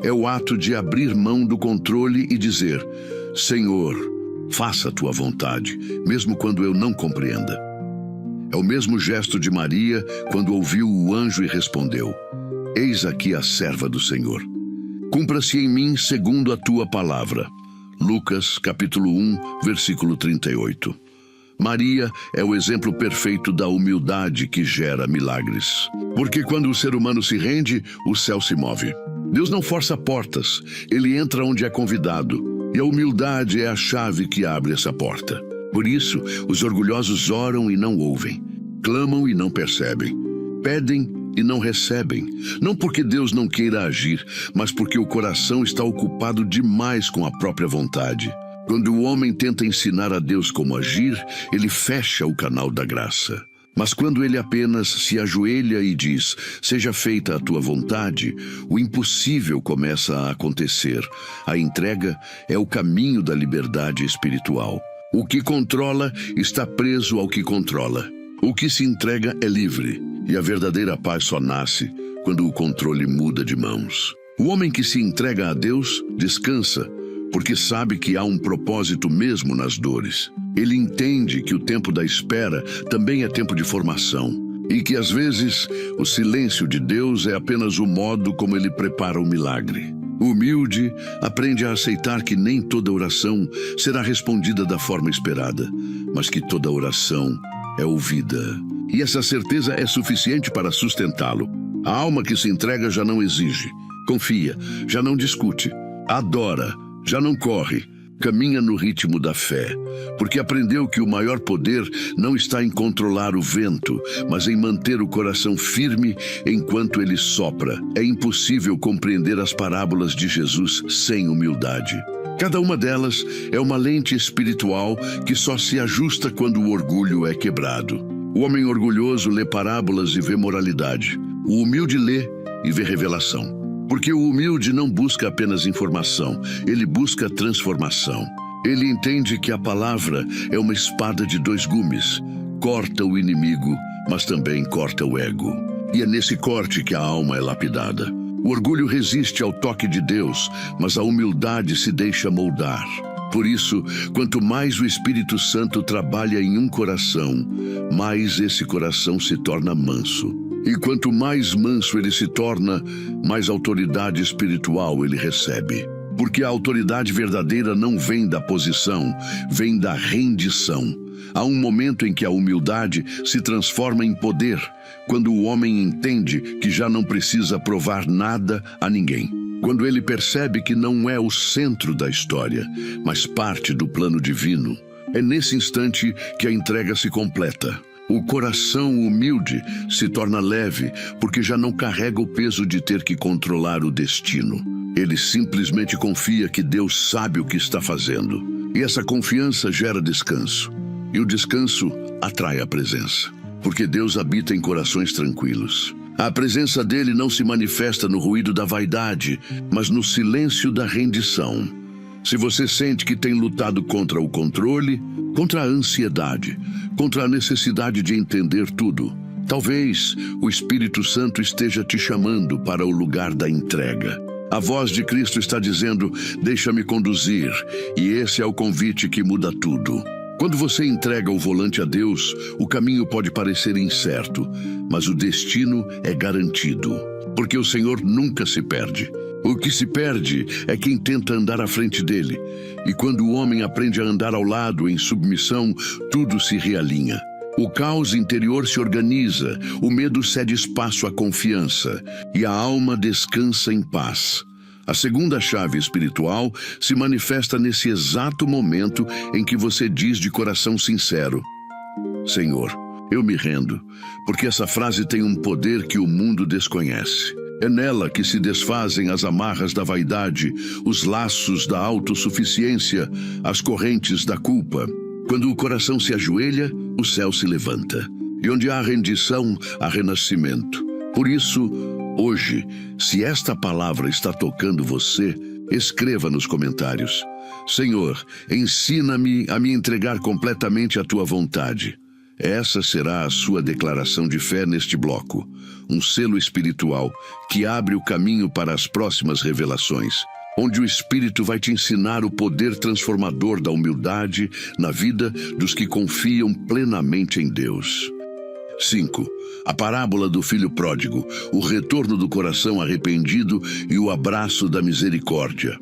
é o ato de abrir mão do controle e dizer: Senhor, faça a tua vontade, mesmo quando eu não compreenda. É o mesmo gesto de Maria quando ouviu o anjo e respondeu: eis aqui a serva do Senhor. Cumpra-se em mim segundo a tua palavra. Lucas capítulo 1, versículo 38. Maria é o exemplo perfeito da humildade que gera milagres. Porque quando o ser humano se rende, o céu se move. Deus não força portas, ele entra onde é convidado. E a humildade é a chave que abre essa porta. Por isso, os orgulhosos oram e não ouvem, clamam e não percebem, pedem e não recebem. Não porque Deus não queira agir, mas porque o coração está ocupado demais com a própria vontade. Quando o homem tenta ensinar a Deus como agir, ele fecha o canal da graça. Mas quando ele apenas se ajoelha e diz: seja feita a tua vontade, o impossível começa a acontecer. A entrega é o caminho da liberdade espiritual. O que controla está preso ao que controla. O que se entrega é livre, e a verdadeira paz só nasce quando o controle muda de mãos. O homem que se entrega a Deus descansa, porque sabe que há um propósito mesmo nas dores. Ele entende que o tempo da espera também é tempo de formação, e que às vezes o silêncio de Deus é apenas o modo como ele prepara o milagre. O humilde aprende a aceitar que nem toda oração será respondida da forma esperada, mas que toda oração é ouvida. E essa certeza é suficiente para sustentá-lo. A alma que se entrega já não exige, confia, já não discute, adora, já não corre, caminha no ritmo da fé, porque aprendeu que o maior poder não está em controlar o vento, mas em manter o coração firme enquanto ele sopra. É impossível compreender as parábolas de Jesus sem humildade. Cada uma delas é uma lente espiritual que só se ajusta quando o orgulho é quebrado. O homem orgulhoso lê parábolas e vê moralidade. O humilde lê e vê revelação. Porque o humilde não busca apenas informação, ele busca transformação. Ele entende que a palavra é uma espada de dois gumes. Corta o inimigo, mas também corta o ego. E é nesse corte que a alma é lapidada. O orgulho resiste ao toque de Deus, mas a humildade se deixa moldar. Por isso, quanto mais o Espírito Santo trabalha em um coração, mais esse coração se torna manso. E quanto mais manso ele se torna, mais autoridade espiritual ele recebe. Porque a autoridade verdadeira não vem da posição, vem da rendição. Há um momento em que a humildade se transforma em poder, quando o homem entende que já não precisa provar nada a ninguém. Quando ele percebe que não é o centro da história, mas parte do plano divino. É nesse instante que a entrega se completa. O coração humilde se torna leve, porque já não carrega o peso de ter que controlar o destino. Ele simplesmente confia que Deus sabe o que está fazendo. E essa confiança gera descanso. E o descanso atrai a presença, porque Deus habita em corações tranquilos. A presença dele não se manifesta no ruído da vaidade, mas no silêncio da rendição. Se você sente que tem lutado contra o controle, contra a ansiedade, contra a necessidade de entender tudo, talvez o Espírito Santo esteja te chamando para o lugar da entrega. A voz de Cristo está dizendo, deixa-me conduzir, e esse é o convite que muda tudo. Quando você entrega o volante a Deus, o caminho pode parecer incerto, mas o destino é garantido, porque o Senhor nunca se perde. O que se perde é quem tenta andar à frente dele, e quando o homem aprende a andar ao lado, em submissão, tudo se realinha. O caos interior se organiza, o medo cede espaço à confiança, e a alma descansa em paz. A segunda chave espiritual se manifesta nesse exato momento em que você diz de coração sincero, Senhor, eu me rendo, porque essa frase tem um poder que o mundo desconhece. É nela que se desfazem as amarras da vaidade, os laços da autossuficiência, as correntes da culpa. Quando o coração se ajoelha, o céu se levanta. E onde há rendição, há renascimento. Por isso, hoje, se esta palavra está tocando você, escreva nos comentários. Senhor, ensina-me a me entregar completamente à tua vontade. Essa será a sua declaração de fé neste bloco, um selo espiritual que abre o caminho para as próximas revelações, onde o Espírito vai te ensinar o poder transformador da humildade na vida dos que confiam plenamente em Deus. 5. A parábola do filho pródigo, o retorno do coração arrependido e o abraço da misericórdia.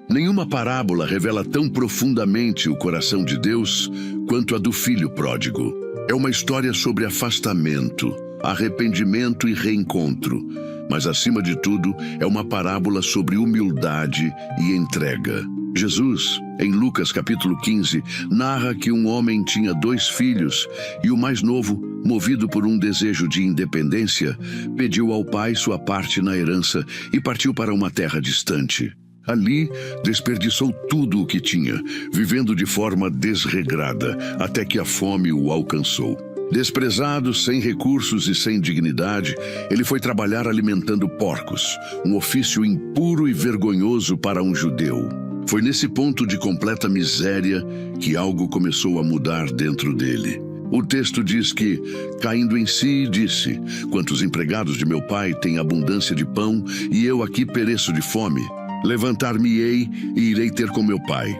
Nenhuma parábola revela tão profundamente o coração de Deus quanto a do filho pródigo. É uma história sobre afastamento, arrependimento e reencontro, mas acima de tudo é uma parábola sobre humildade e entrega. Jesus, em Lucas capítulo 15, narra que um homem tinha 2 filhos e o mais novo, movido por um desejo de independência, pediu ao pai sua parte na herança e partiu para uma terra distante. Ali, desperdiçou tudo o que tinha, vivendo de forma desregrada, até que a fome o alcançou. Desprezado, sem recursos e sem dignidade, ele foi trabalhar alimentando porcos, um ofício impuro e vergonhoso para um judeu. Foi nesse ponto de completa miséria que algo começou a mudar dentro dele. O texto diz que, caindo em si, disse, quantos empregados de meu pai têm abundância de pão e eu aqui pereço de fome? Levantar-me-ei e irei ter com meu pai.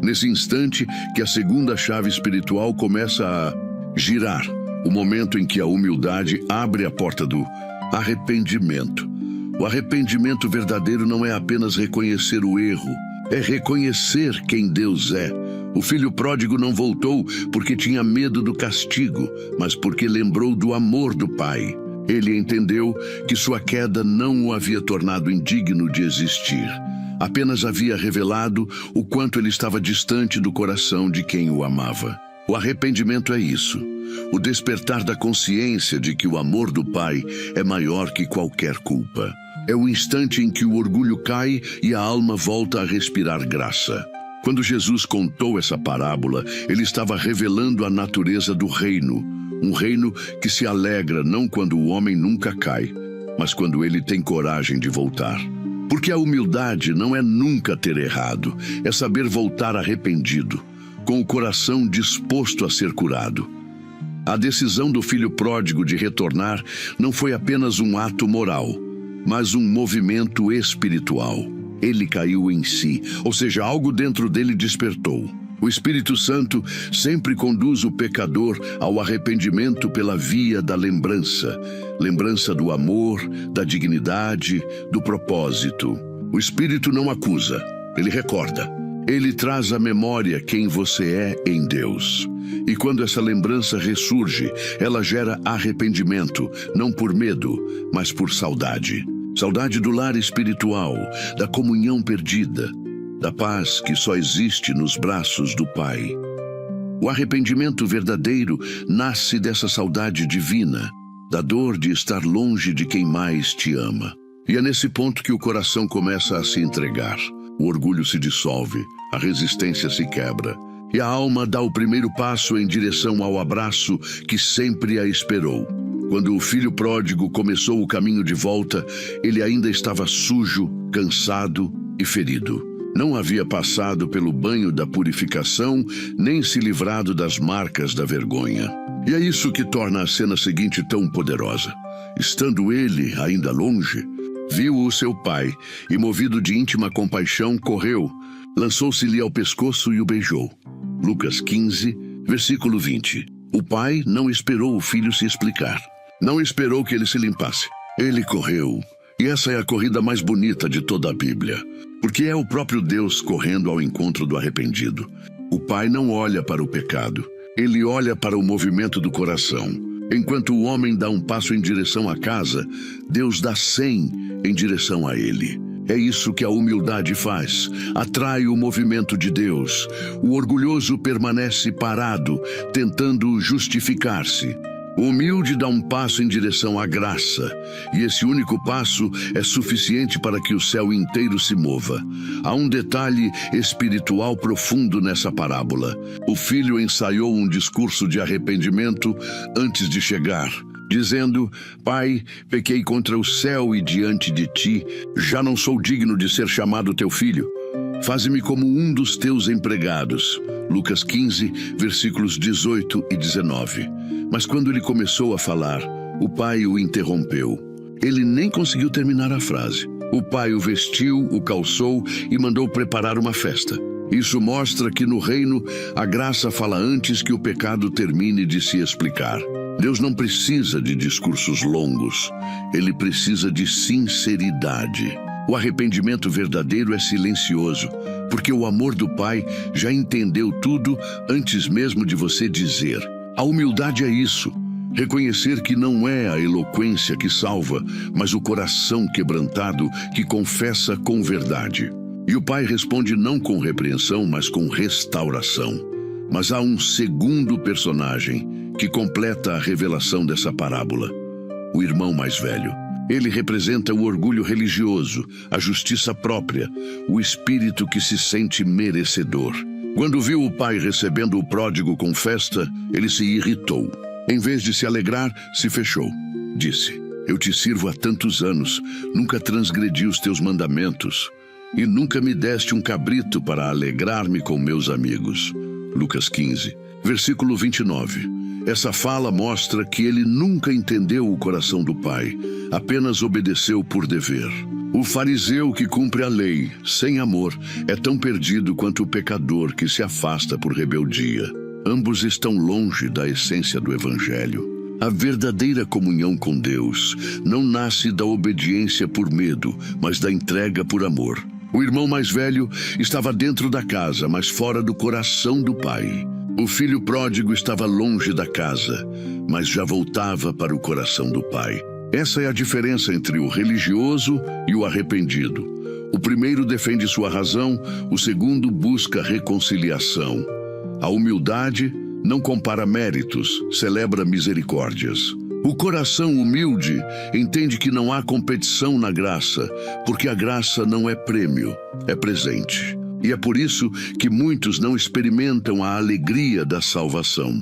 Nesse instante que a segunda chave espiritual começa a girar, o momento em que a humildade abre a porta do arrependimento. O arrependimento verdadeiro não é apenas reconhecer o erro, é reconhecer quem Deus é. O filho pródigo não voltou porque tinha medo do castigo, mas porque lembrou do amor do pai. Ele entendeu que sua queda não o havia tornado indigno de existir. Apenas havia revelado o quanto ele estava distante do coração de quem o amava. O arrependimento é isso, o despertar da consciência de que o amor do Pai é maior que qualquer culpa. É o instante em que o orgulho cai e a alma volta a respirar graça. Quando Jesus contou essa parábola, ele estava revelando a natureza do reino. Um reino que se alegra não quando o homem nunca cai, mas quando ele tem coragem de voltar. Porque a humildade não é nunca ter errado, é saber voltar arrependido, com o coração disposto a ser curado. A decisão do filho pródigo de retornar não foi apenas um ato moral, mas um movimento espiritual. Ele caiu em si, ou seja, algo dentro dele despertou. O Espírito Santo sempre conduz o pecador ao arrependimento pela via da lembrança. Lembrança do amor, da dignidade, do propósito. O Espírito não acusa, ele recorda. Ele traz à memória quem você é em Deus. E quando essa lembrança ressurge, ela gera arrependimento, não por medo, mas por saudade. Saudade do lar espiritual, da comunhão perdida, da paz que só existe nos braços do Pai. O arrependimento verdadeiro nasce dessa saudade divina, da dor de estar longe de quem mais te ama. E é nesse ponto que o coração começa a se entregar. O orgulho se dissolve, a resistência se quebra, e a alma dá o primeiro passo em direção ao abraço que sempre a esperou. Quando o filho pródigo começou o caminho de volta, ele ainda estava sujo, cansado e ferido. Não havia passado pelo banho da purificação, nem se livrado das marcas da vergonha. E é isso que torna a cena seguinte tão poderosa. Estando ele ainda longe, viu o seu pai e, movido de íntima compaixão, correu, lançou-se-lhe ao pescoço e o beijou. Lucas 15, versículo 20. O pai não esperou o filho se explicar. Não esperou que ele se limpasse. Ele correu. E essa é a corrida mais bonita de toda a Bíblia, porque é o próprio Deus correndo ao encontro do arrependido. O pai não olha para o pecado, ele olha para o movimento do coração. Enquanto o homem dá um passo em direção à casa, Deus dá 100 em direção a ele. É isso que a humildade faz, atrai o movimento de Deus. O orgulhoso permanece parado, tentando justificar-se. O humilde dá um passo em direção à graça, e esse único passo é suficiente para que o céu inteiro se mova. Há um detalhe espiritual profundo nessa parábola. O filho ensaiou um discurso de arrependimento antes de chegar, dizendo: Pai, pequei contra o céu e diante de ti, já não sou digno de ser chamado teu filho. Faze-me como um dos teus empregados. Lucas 15, versículos 18 e 19. Mas quando ele começou a falar, o pai o interrompeu. Ele nem conseguiu terminar a frase. O pai o vestiu, o calçou e mandou preparar uma festa. Isso mostra que no reino, a graça fala antes que o pecado termine de se explicar. Deus não precisa de discursos longos. Ele precisa de sinceridade. O arrependimento verdadeiro é silencioso, porque o amor do Pai já entendeu tudo antes mesmo de você dizer. A humildade é isso, reconhecer que não é a eloquência que salva, mas o coração quebrantado que confessa com verdade. E o Pai responde não com repreensão, mas com restauração. Mas há um segundo personagem que completa a revelação dessa parábola: o irmão mais velho. Ele representa o orgulho religioso, a justiça própria, o espírito que se sente merecedor. Quando viu o pai recebendo o pródigo com festa, ele se irritou. Em vez de se alegrar, se fechou. Disse: Eu te sirvo há tantos anos, nunca transgredi os teus mandamentos, e nunca me deste um cabrito para alegrar-me com meus amigos. Lucas 15, versículo 29. Essa fala mostra que ele nunca entendeu o coração do Pai, apenas obedeceu por dever. O fariseu que cumpre a lei, sem amor, é tão perdido quanto o pecador que se afasta por rebeldia. Ambos estão longe da essência do Evangelho. A verdadeira comunhão com Deus não nasce da obediência por medo, mas da entrega por amor. O irmão mais velho estava dentro da casa, mas fora do coração do Pai. O filho pródigo estava longe da casa, mas já voltava para o coração do Pai. Essa é a diferença entre o religioso e o arrependido. O primeiro defende sua razão, o segundo busca reconciliação. A humildade não compara méritos, celebra misericórdias. O coração humilde entende que não há competição na graça, porque a graça não é prêmio, é presente. E é por isso que muitos não experimentam a alegria da salvação.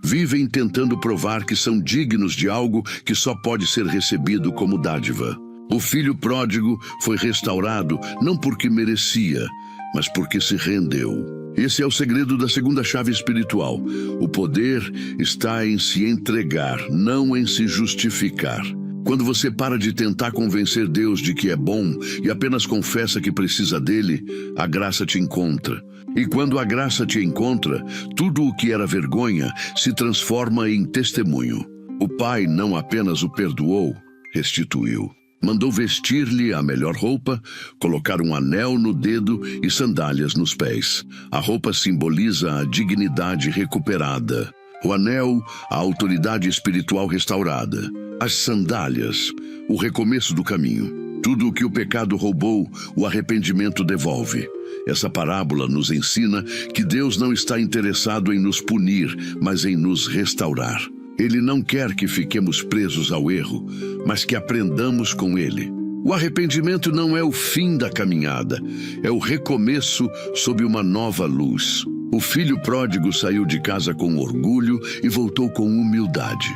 Vivem tentando provar que são dignos de algo que só pode ser recebido como dádiva. O filho pródigo foi restaurado não porque merecia, mas porque se rendeu. Esse é o segredo da segunda chave espiritual. O poder está em se entregar, não em se justificar. Quando você para de tentar convencer Deus de que é bom e apenas confessa que precisa dele, a graça te encontra. E quando a graça te encontra, tudo o que era vergonha se transforma em testemunho. O Pai não apenas o perdoou, restituiu. Mandou vestir-lhe a melhor roupa, colocar um anel no dedo e sandálias nos pés. A roupa simboliza a dignidade recuperada. O anel, a autoridade espiritual restaurada. As sandálias, o recomeço do caminho. Tudo o que o pecado roubou, o arrependimento devolve. Essa parábola nos ensina que Deus não está interessado em nos punir, mas em nos restaurar. Ele não quer que fiquemos presos ao erro, mas que aprendamos com ele. O arrependimento não é o fim da caminhada, é o recomeço sob uma nova luz. O filho pródigo saiu de casa com orgulho e voltou com humildade.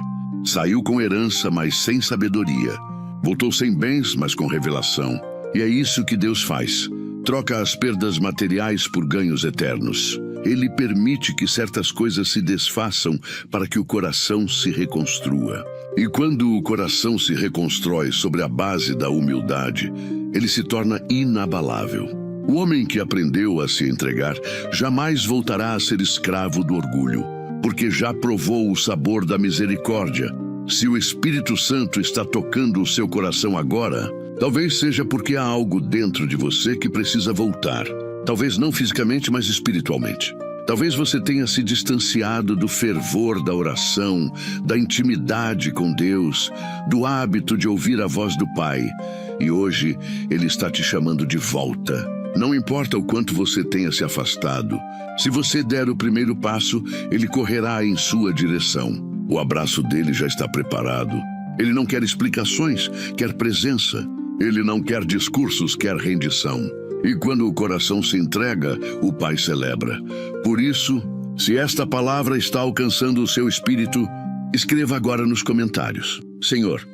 Saiu com herança, mas sem sabedoria. Voltou sem bens, mas com revelação. E é isso que Deus faz. Troca as perdas materiais por ganhos eternos. Ele permite que certas coisas se desfaçam para que o coração se reconstrua. E quando o coração se reconstrói sobre a base da humildade, ele se torna inabalável. O homem que aprendeu a se entregar jamais voltará a ser escravo do orgulho, porque já provou o sabor da misericórdia. Se o Espírito Santo está tocando o seu coração agora, talvez seja porque há algo dentro de você que precisa voltar. Talvez não fisicamente, mas espiritualmente. Talvez você tenha se distanciado do fervor da oração, da intimidade com Deus, do hábito de ouvir a voz do Pai. E hoje Ele está te chamando de volta. Não importa o quanto você tenha se afastado. Se você der o primeiro passo, Ele correrá em sua direção. O abraço dele já está preparado. Ele não quer explicações, quer presença. Ele não quer discursos, quer rendição. E quando o coração se entrega, o Pai celebra. Por isso, se esta palavra está alcançando o seu espírito, escreva agora nos comentários: Senhor,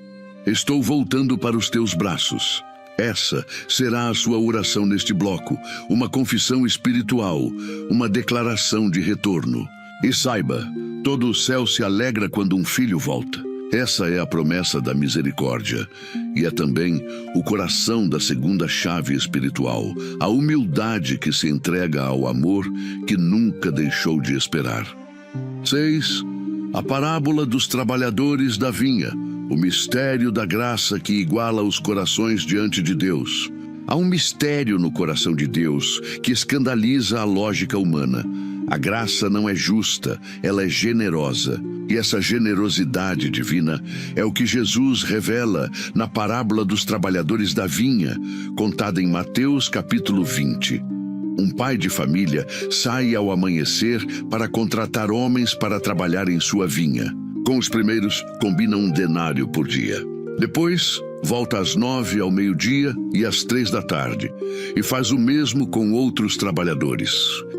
estou voltando para os teus braços. Essa será a sua oração neste bloco, uma confissão espiritual, uma declaração de retorno. E saiba, todo o céu se alegra quando um filho volta. Essa é a promessa da misericórdia e é também o coração da segunda chave espiritual, a humildade que se entrega ao amor que nunca deixou de esperar. 6. A parábola dos trabalhadores da vinha, o mistério da graça que iguala os corações diante de Deus. Há um mistério no coração de Deus que escandaliza a lógica humana. A graça não é justa, ela é generosa. E essa generosidade divina é o que Jesus revela na parábola dos trabalhadores da vinha, contada em Mateus capítulo 20. Um pai de família sai ao amanhecer para contratar homens para trabalhar em sua vinha. Com os primeiros, combina um denário por dia. Depois, volta às 9 ao meio-dia e às 3 da tarde, e faz o mesmo com outros trabalhadores.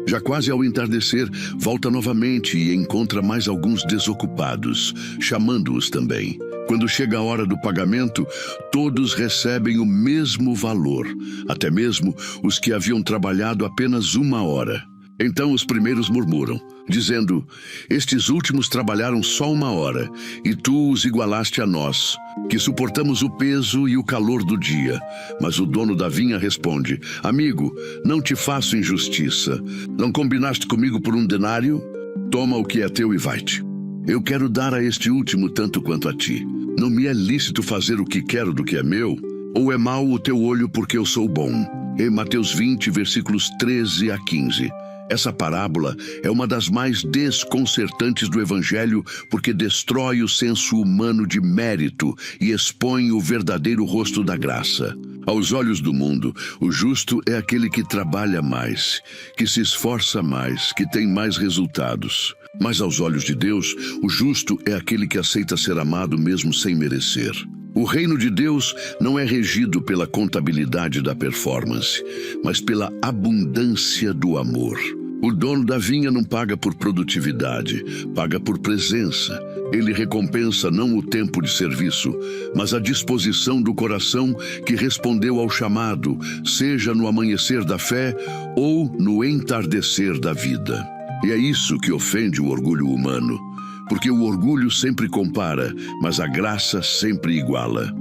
Já quase ao entardecer, volta novamente e encontra mais alguns desocupados, chamando-os também. Quando chega a hora do pagamento, todos recebem o mesmo valor, até mesmo os que haviam trabalhado apenas 1 hora. Então os primeiros murmuram, dizendo: estes últimos trabalharam só 1 hora, e tu os igualaste a nós, que suportamos o peso e o calor do dia. Mas o dono da vinha responde: amigo, não te faço injustiça. Não combinaste comigo por 1 denário? Toma o que é teu e vai-te. Eu quero dar a este último tanto quanto a ti. Não me é lícito fazer o que quero do que é meu? Ou é mau o teu olho porque eu sou bom? Em Mateus 20, versículos 13 a 15. Essa parábola é uma das mais desconcertantes do Evangelho porque destrói o senso humano de mérito e expõe o verdadeiro rosto da graça. Aos olhos do mundo, o justo é aquele que trabalha mais, que se esforça mais, que tem mais resultados. Mas aos olhos de Deus, o justo é aquele que aceita ser amado mesmo sem merecer. O reino de Deus não é regido pela contabilidade da performance, mas pela abundância do amor. O dono da vinha não paga por produtividade, paga por presença. Ele recompensa não o tempo de serviço, mas a disposição do coração que respondeu ao chamado, seja no amanhecer da fé ou no entardecer da vida. E é isso que ofende o orgulho humano, porque o orgulho sempre compara, mas a graça sempre iguala.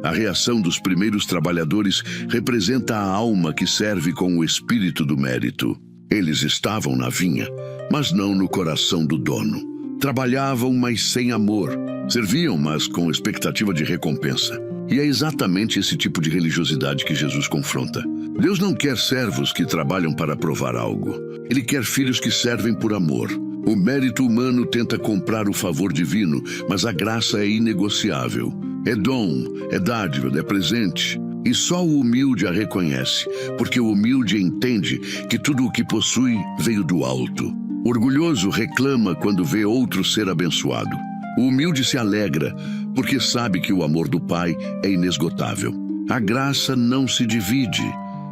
A reação dos primeiros trabalhadores representa a alma que serve com o espírito do mérito. Eles estavam na vinha, mas não no coração do dono. Trabalhavam, mas sem amor. Serviam, mas com expectativa de recompensa. E é exatamente esse tipo de religiosidade que Jesus confronta. Deus não quer servos que trabalham para provar algo. Ele quer filhos que servem por amor. O mérito humano tenta comprar o favor divino, mas a graça é inegociável. É dom, é dádiva, é presente. E só o humilde a reconhece, porque o humilde entende que tudo o que possui veio do alto. O orgulhoso reclama quando vê outro ser abençoado. O humilde se alegra, porque sabe que o amor do Pai é inesgotável. A graça não se divide,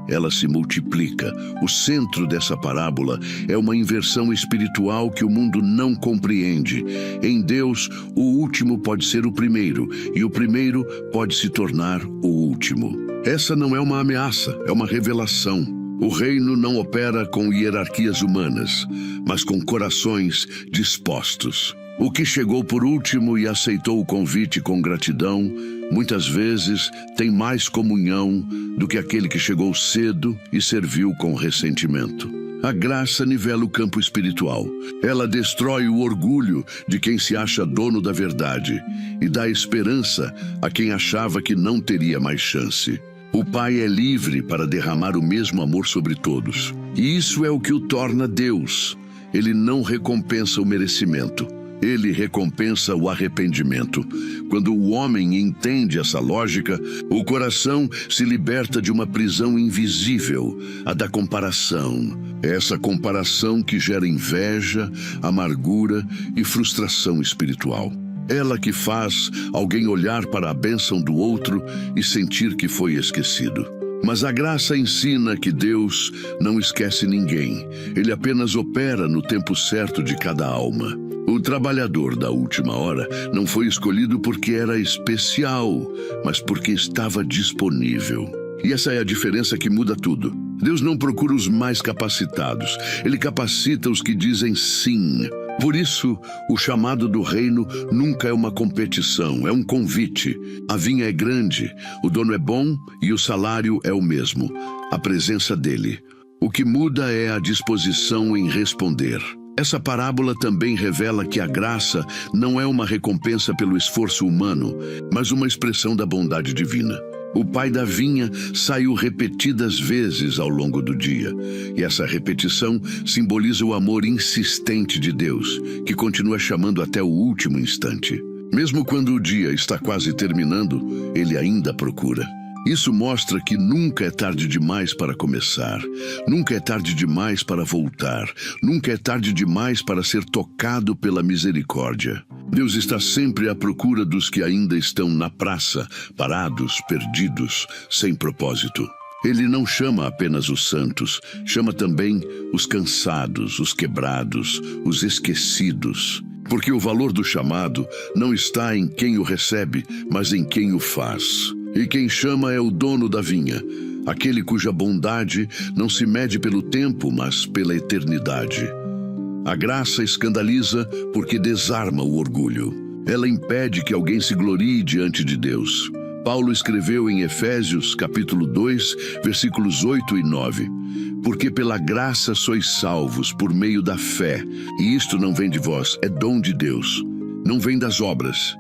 ela se multiplica. O centro dessa parábola é uma inversão espiritual que o mundo não compreende. Em Deus, o último pode ser o primeiro, e o primeiro pode se tornar o último. Essa não é uma ameaça, é uma revelação. O reino não opera com hierarquias humanas, mas com corações dispostos. O que chegou por último e aceitou o convite com gratidão, muitas vezes tem mais comunhão do que aquele que chegou cedo e serviu com ressentimento. A graça nivela o campo espiritual. Ela destrói o orgulho de quem se acha dono da verdade e dá esperança a quem achava que não teria mais chance. O Pai é livre para derramar o mesmo amor sobre todos. E isso é o que o torna Deus. Ele não recompensa o merecimento. Ele recompensa o arrependimento. Quando o homem entende essa lógica, o coração se liberta de uma prisão invisível, a da comparação. É essa comparação que gera inveja, amargura e frustração espiritual. Ela que faz alguém olhar para a bênção do outro e sentir que foi esquecido. Mas a graça ensina que Deus não esquece ninguém. Ele apenas opera no tempo certo de cada alma. O trabalhador da última hora não foi escolhido porque era especial, mas porque estava disponível. E essa é a diferença que muda tudo. Deus não procura os mais capacitados. Ele capacita os que dizem sim. Por isso, o chamado do reino nunca é uma competição, é um convite. A vinha é grande, o dono é bom e o salário é o mesmo, a presença dele. O que muda é a disposição em responder. Essa parábola também revela que a graça não é uma recompensa pelo esforço humano, mas uma expressão da bondade divina. O pai da vinha saiu repetidas vezes ao longo do dia, e essa repetição simboliza o amor insistente de Deus, que continua chamando até o último instante. Mesmo quando o dia está quase terminando, ele ainda procura. Isso mostra que nunca é tarde demais para começar, nunca é tarde demais para voltar, nunca é tarde demais para ser tocado pela misericórdia. Deus está sempre à procura dos que ainda estão na praça, parados, perdidos, sem propósito. Ele não chama apenas os santos, chama também os cansados, os quebrados, os esquecidos. Porque o valor do chamado não está em quem o recebe, mas em quem o faz. E quem chama é o dono da vinha, aquele cuja bondade não se mede pelo tempo, mas pela eternidade. A graça escandaliza porque desarma o orgulho. Ela impede que alguém se glorie diante de Deus. Paulo escreveu em Efésios, capítulo 2, versículos 8 e 9. Porque pela graça sois salvos por meio da fé, e isto não vem de vós, é dom de Deus. Não vem das obras,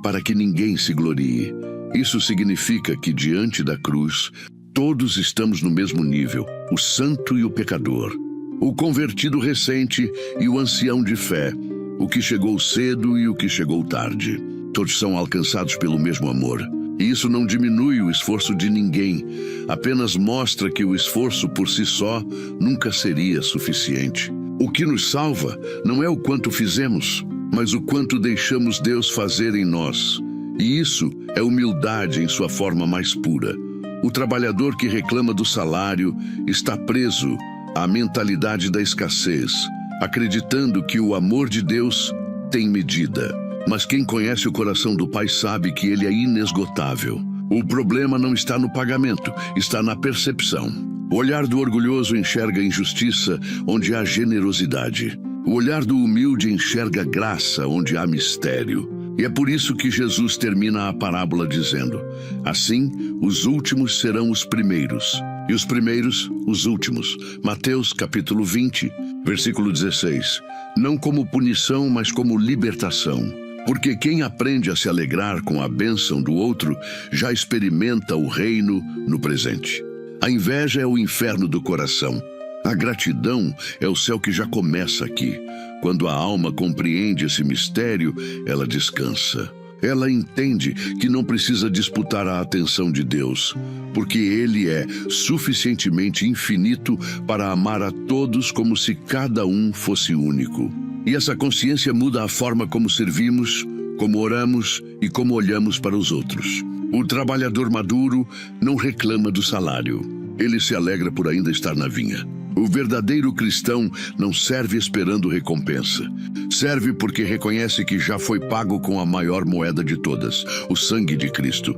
para que ninguém se glorie. Isso significa que diante da cruz, todos estamos no mesmo nível, o santo e o pecador, o convertido recente e o ancião de fé, o que chegou cedo e o que chegou tarde. Todos são alcançados pelo mesmo amor. E isso não diminui o esforço de ninguém, apenas mostra que o esforço por si só nunca seria suficiente. O que nos salva não é o quanto fizemos, mas o quanto deixamos Deus fazer em nós. E isso é humildade em sua forma mais pura. O trabalhador que reclama do salário está preso à mentalidade da escassez, acreditando que o amor de Deus tem medida. Mas quem conhece o coração do Pai sabe que ele é inesgotável. O problema não está no pagamento, está na percepção. O olhar do orgulhoso enxerga injustiça onde há generosidade. O olhar do humilde enxerga graça onde há mistério. E é por isso que Jesus termina a parábola dizendo: assim, os últimos serão os primeiros, e os primeiros os últimos. Mateus capítulo 20, versículo 16. Não como punição, mas como libertação. Porque quem aprende a se alegrar com a bênção do outro, já experimenta o reino no presente. A inveja é o inferno do coração. A gratidão é o céu que já começa aqui. Quando a alma compreende esse mistério, ela descansa. Ela entende que não precisa disputar a atenção de Deus, porque Ele é suficientemente infinito para amar a todos como se cada um fosse único. E essa consciência muda a forma como servimos, como oramos e como olhamos para os outros. O trabalhador maduro não reclama do salário. Ele se alegra por ainda estar na vinha. O verdadeiro cristão não serve esperando recompensa. Serve porque reconhece que já foi pago com a maior moeda de todas, o sangue de Cristo.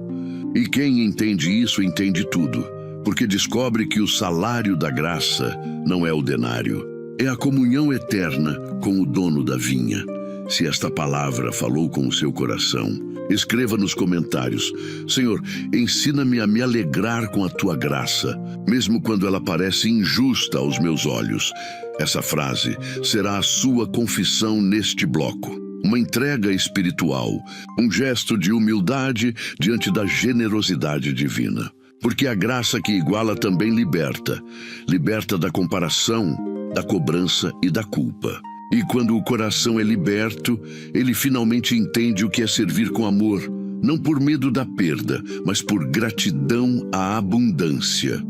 E quem entende isso entende tudo, porque descobre que o salário da graça não é o denário. É a comunhão eterna com o dono da vinha. Se esta palavra falou com o seu coração, escreva nos comentários: Senhor, ensina-me a me alegrar com a tua graça, mesmo quando ela parece injusta aos meus olhos. Essa frase será a sua confissão neste bloco. Uma entrega espiritual, um gesto de humildade diante da generosidade divina. Porque a graça que iguala também liberta. Liberta da comparação, da cobrança e da culpa. E quando o coração é liberto, ele finalmente entende o que é servir com amor, não por medo da perda, mas por gratidão à abundância.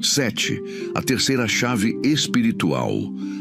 7. A terceira chave espiritual,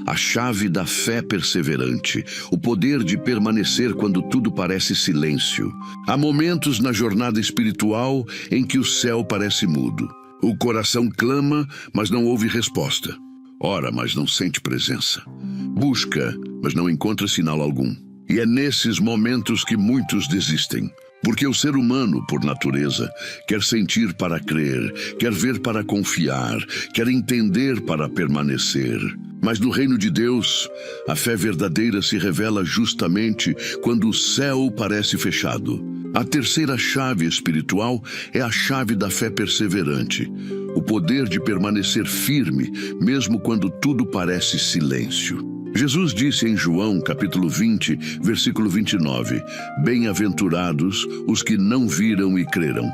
a chave da fé perseverante, o poder de permanecer quando tudo parece silêncio. Há momentos na jornada espiritual em que o céu parece mudo. O coração clama, mas não ouve resposta. Ora, mas não sente presença. Busca, mas não encontra sinal algum. E é nesses momentos que muitos desistem. Porque o ser humano, por natureza, quer sentir para crer, quer ver para confiar, quer entender para permanecer. Mas no reino de Deus, a fé verdadeira se revela justamente quando o céu parece fechado. A terceira chave espiritual é a chave da fé perseverante. O poder de permanecer firme, mesmo quando tudo parece silêncio. Jesus disse em João, capítulo 20, versículo 29, Bem-aventurados os que não viram e creram.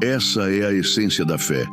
Essa é a essência da fé.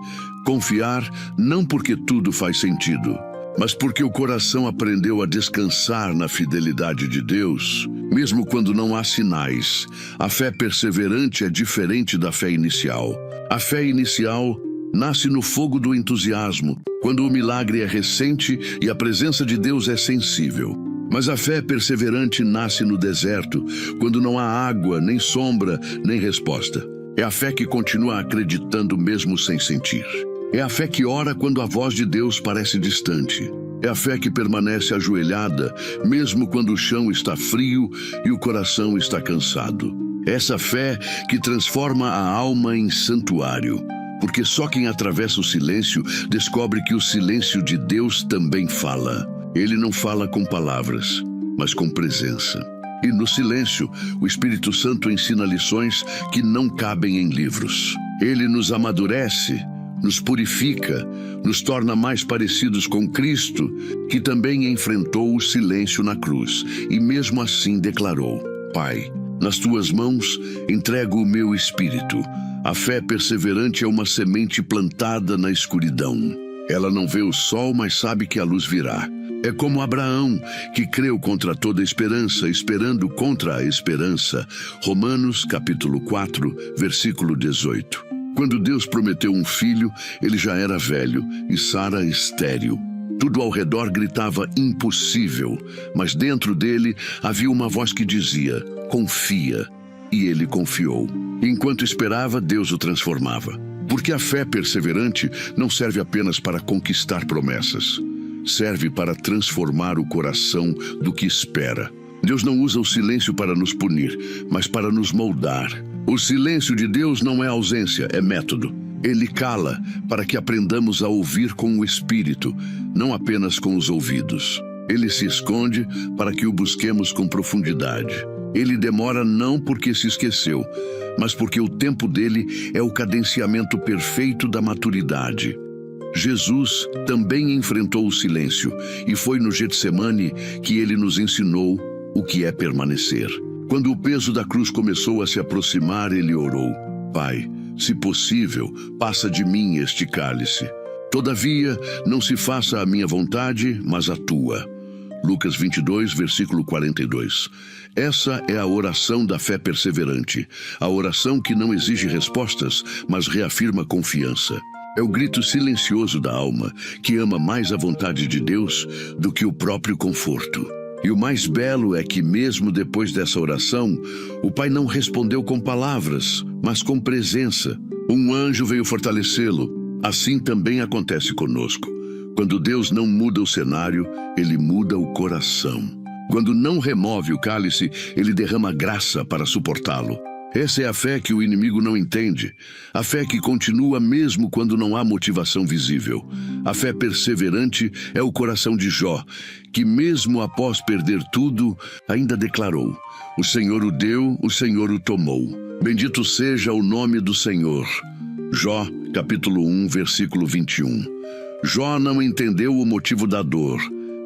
Confiar não porque tudo faz sentido, mas porque o coração aprendeu a descansar na fidelidade de Deus, mesmo quando não há sinais. A fé perseverante é diferente da fé inicial. A fé inicial nasce no fogo do entusiasmo, quando o milagre é recente e a presença de Deus é sensível. Mas a fé perseverante nasce no deserto, quando não há água, nem sombra, nem resposta. É a fé que continua acreditando mesmo sem sentir. É a fé que ora quando a voz de Deus parece distante. É a fé que permanece ajoelhada, mesmo quando o chão está frio e o coração está cansado. É essa fé que transforma a alma em santuário. Porque só quem atravessa o silêncio descobre que o silêncio de Deus também fala. Ele não fala com palavras, mas com presença. E no silêncio, o Espírito Santo ensina lições que não cabem em livros. Ele nos amadurece, nos purifica, nos torna mais parecidos com Cristo, que também enfrentou o silêncio na cruz, e mesmo assim declarou: Pai, nas tuas mãos entrego o meu espírito. A fé perseverante é uma semente plantada na escuridão. Ela não vê o sol, mas sabe que a luz virá. É como Abraão, que creu contra toda esperança, esperando contra a esperança. Romanos capítulo 4, versículo 18. Quando Deus prometeu um filho, ele já era velho e Sara estéril. Tudo ao redor gritava impossível, mas dentro dele havia uma voz que dizia: confia. e ele confiou. Enquanto esperava, Deus o transformava. Porque a fé perseverante não serve apenas para conquistar promessas. Serve para transformar o coração do que espera. Deus não usa o silêncio para nos punir, mas para nos moldar. O silêncio de Deus não é ausência, é método. Ele cala para que aprendamos a ouvir com o espírito, não apenas com os ouvidos. Ele se esconde para que o busquemos com profundidade. Ele demora não porque se esqueceu, mas porque o tempo dele é o cadenciamento perfeito da maturidade. Jesus também enfrentou o silêncio, e foi no Getsemane que ele nos ensinou o que é permanecer. Quando o peso da cruz começou a se aproximar, ele orou: Pai, se possível, passa de mim este cálice. Todavia, não se faça a minha vontade, mas a tua. Lucas 22, versículo 42. Essa é a oração da fé perseverante, a oração que não exige respostas, mas reafirma confiança. É o grito silencioso da alma, que ama mais a vontade de Deus do que o próprio conforto. E o mais belo é que, mesmo depois dessa oração, o Pai não respondeu com palavras, mas com presença. Um anjo veio fortalecê-lo. Assim também acontece conosco. Quando Deus não muda o cenário, Ele muda o coração. Quando não remove o cálice, Ele derrama graça para suportá-lo. Essa é a fé que o inimigo não entende. A fé que continua mesmo quando não há motivação visível. A fé perseverante é o coração de Jó, que mesmo após perder tudo, ainda declarou: o Senhor o deu, o Senhor o tomou. Bendito seja o nome do Senhor. Jó, capítulo 1, versículo 21. Jó não entendeu o motivo da dor,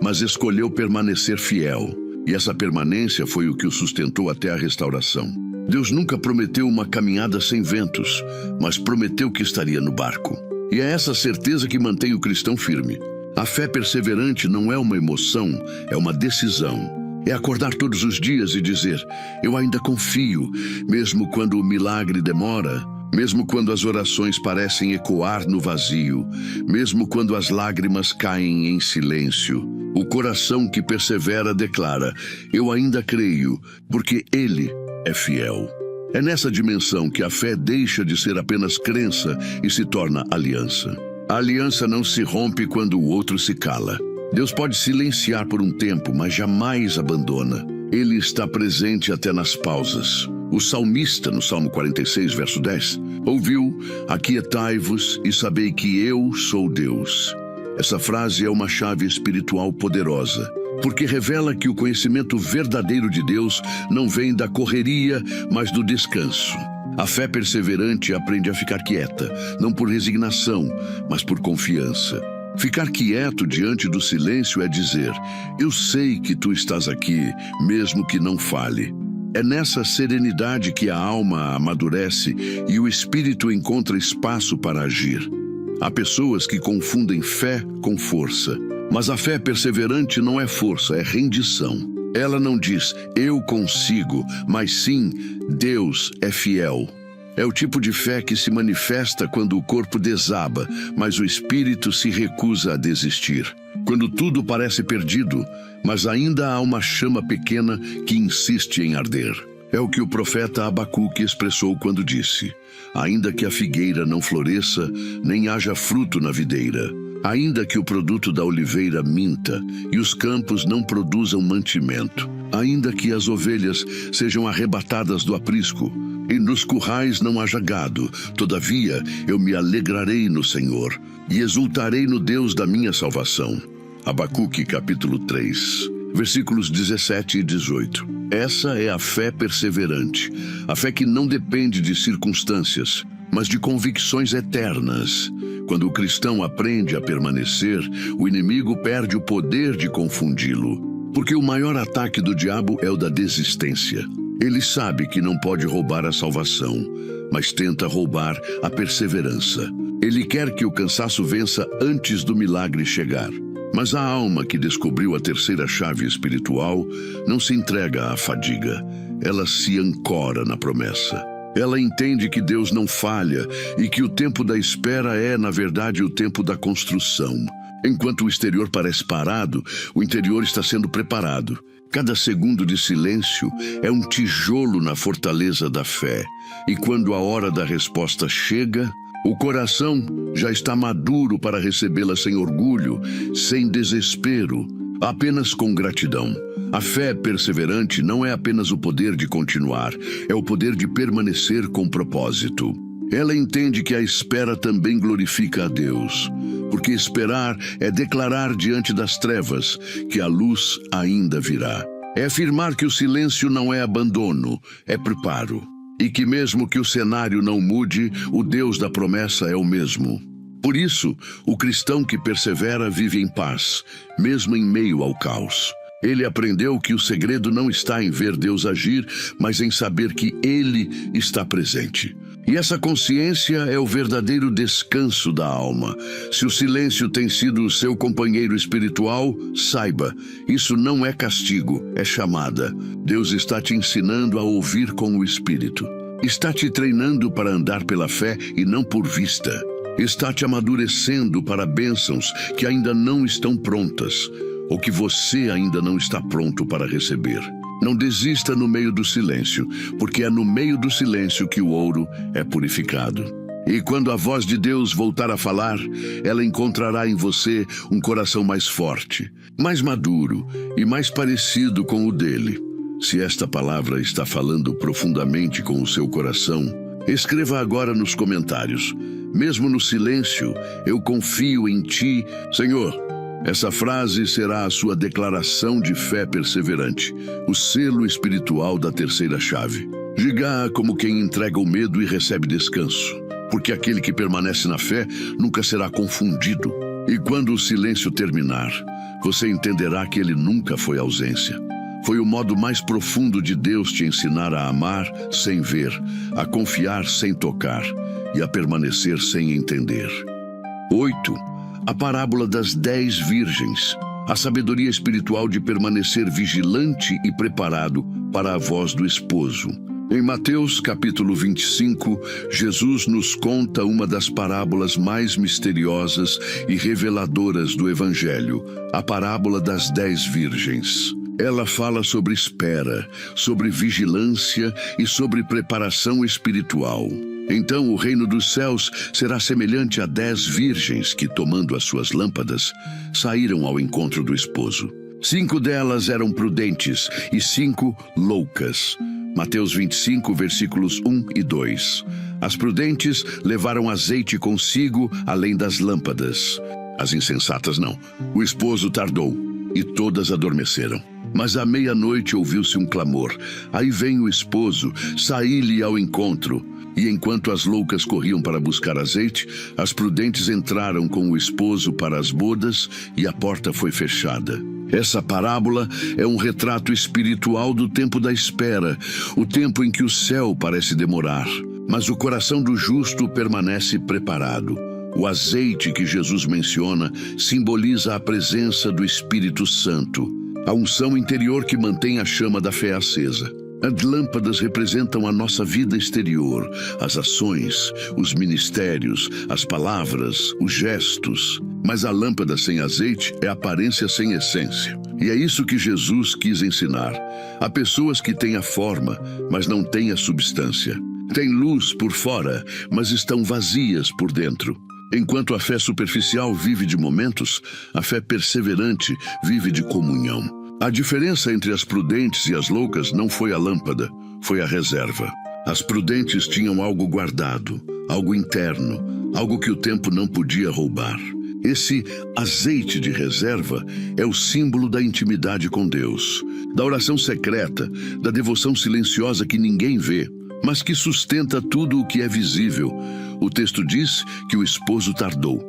mas escolheu permanecer fiel. E essa permanência foi o que o sustentou até a restauração. Deus nunca prometeu uma caminhada sem ventos, mas prometeu que estaria no barco. E é essa certeza que mantém o cristão firme. A fé perseverante não é uma emoção, é uma decisão. É acordar todos os dias e dizer: eu ainda confio, mesmo quando o milagre demora, mesmo quando as orações parecem ecoar no vazio, mesmo quando as lágrimas caem em silêncio. O coração que persevera declara: eu ainda creio, porque Ele é fiel. É nessa dimensão que a fé deixa de ser apenas crença e se torna aliança. A aliança não se rompe quando o outro se cala. Deus pode silenciar por um tempo, mas jamais abandona. Ele está presente até nas pausas. O salmista, no Salmo 46, verso 10, ouviu: aquietai-vos e sabei que eu sou Deus. Essa frase é uma chave espiritual poderosa, porque revela que o conhecimento verdadeiro de Deus não vem da correria, mas do descanso. A fé perseverante aprende a ficar quieta, não por resignação, mas por confiança. Ficar quieto diante do silêncio é dizer: eu sei que tu estás aqui, mesmo que não fale. É nessa serenidade que a alma amadurece e o espírito encontra espaço para agir. Há pessoas que confundem fé com força, mas a fé perseverante não é força, é rendição. Ela não diz: eu consigo, mas sim: Deus é fiel. É o tipo de fé que se manifesta quando o corpo desaba, mas o espírito se recusa a desistir. Quando tudo parece perdido, mas ainda há uma chama pequena que insiste em arder. É o que o profeta Abacuque expressou quando disse: ainda que a figueira não floresça, nem haja fruto na videira, ainda que o produto da oliveira minta e os campos não produzam mantimento, ainda que as ovelhas sejam arrebatadas do aprisco e nos currais não haja gado, todavia eu me alegrarei no Senhor e exultarei no Deus da minha salvação. Abacuque capítulo 3, versículos 17 e 18. Essa é a fé perseverante, a fé que não depende de circunstâncias, mas de convicções eternas. Quando o cristão aprende a permanecer, o inimigo perde o poder de confundi-lo, porque o maior ataque do diabo é o da desistência. Ele sabe que não pode roubar a salvação, mas tenta roubar a perseverança. Ele quer que o cansaço vença antes do milagre chegar. Mas a alma que descobriu a terceira chave espiritual não se entrega à fadiga. Ela se ancora na promessa. Ela entende que Deus não falha e que o tempo da espera é, na verdade, o tempo da construção. Enquanto o exterior parece parado, o interior está sendo preparado. Cada segundo de silêncio é um tijolo na fortaleza da fé. E quando a hora da resposta chega, o coração já está maduro para recebê-la sem orgulho, sem desespero, apenas com gratidão. A fé perseverante não é apenas o poder de continuar, é o poder de permanecer com propósito. Ela entende que a espera também glorifica a Deus, porque esperar é declarar diante das trevas que a luz ainda virá. É afirmar que o silêncio não é abandono, é preparo. E que mesmo que o cenário não mude, o Deus da promessa é o mesmo. Por isso, o cristão que persevera vive em paz, mesmo em meio ao caos. Ele aprendeu que o segredo não está em ver Deus agir, mas em saber que Ele está presente. E essa consciência é o verdadeiro descanso da alma. Se o silêncio tem sido o seu companheiro espiritual, saiba, isso não é castigo, é chamada. Deus está te ensinando a ouvir com o Espírito. Está te treinando para andar pela fé e não por vista. Está te amadurecendo para bênçãos que ainda não estão prontas, ou que você ainda não está pronto para receber. Não desista no meio do silêncio, porque é no meio do silêncio que o ouro é purificado. E quando a voz de Deus voltar a falar, ela encontrará em você um coração mais forte, mais maduro e mais parecido com o dele. Se esta palavra está falando profundamente com o seu coração, escreva agora nos comentários: mesmo no silêncio, eu confio em ti, Senhor. Essa frase será a sua declaração de fé perseverante, o selo espiritual da terceira chave. Diga como quem entrega o medo e recebe descanso, porque aquele que permanece na fé nunca será confundido. E quando o silêncio terminar, você entenderá que ele nunca foi ausência. Foi o modo mais profundo de Deus te ensinar a amar sem ver, a confiar sem tocar e a permanecer sem entender. 8. A parábola das 10 virgens. A sabedoria espiritual de permanecer vigilante e preparado para a voz do esposo. Em Mateus capítulo 25, Jesus nos conta uma das parábolas mais misteriosas e reveladoras do Evangelho, a parábola das 10 virgens. Ela fala sobre espera, sobre vigilância e sobre preparação espiritual. Então o reino dos céus será semelhante a 10 virgens que, tomando as suas lâmpadas, saíram ao encontro do esposo. 5 delas eram prudentes e 5 loucas. Mateus 25, versículos 1 e 2. As prudentes levaram azeite consigo, além das lâmpadas. As insensatas não. O esposo tardou e todas adormeceram. Mas à meia-noite ouviu-se um clamor. Aí vem o esposo, saí-lhe ao encontro. E enquanto as loucas corriam para buscar azeite, as prudentes entraram com o esposo para as bodas e a porta foi fechada. Essa parábola é um retrato espiritual do tempo da espera, o tempo em que o céu parece demorar, mas o coração do justo permanece preparado. O azeite que Jesus menciona simboliza a presença do Espírito Santo, a unção interior que mantém a chama da fé acesa. As lâmpadas representam a nossa vida exterior, as ações, os ministérios, as palavras, os gestos. Mas a lâmpada sem azeite é aparência sem essência. E é isso que Jesus quis ensinar. Há pessoas que têm a forma, mas não têm a substância. Têm luz por fora, mas estão vazias por dentro. Enquanto a fé superficial vive de momentos, a fé perseverante vive de comunhão. A diferença entre as prudentes e as loucas não foi a lâmpada, foi a reserva. As prudentes tinham algo guardado, algo interno, algo que o tempo não podia roubar. Esse azeite de reserva é o símbolo da intimidade com Deus, da oração secreta, da devoção silenciosa que ninguém vê, mas que sustenta tudo o que é visível. O texto diz que o esposo tardou.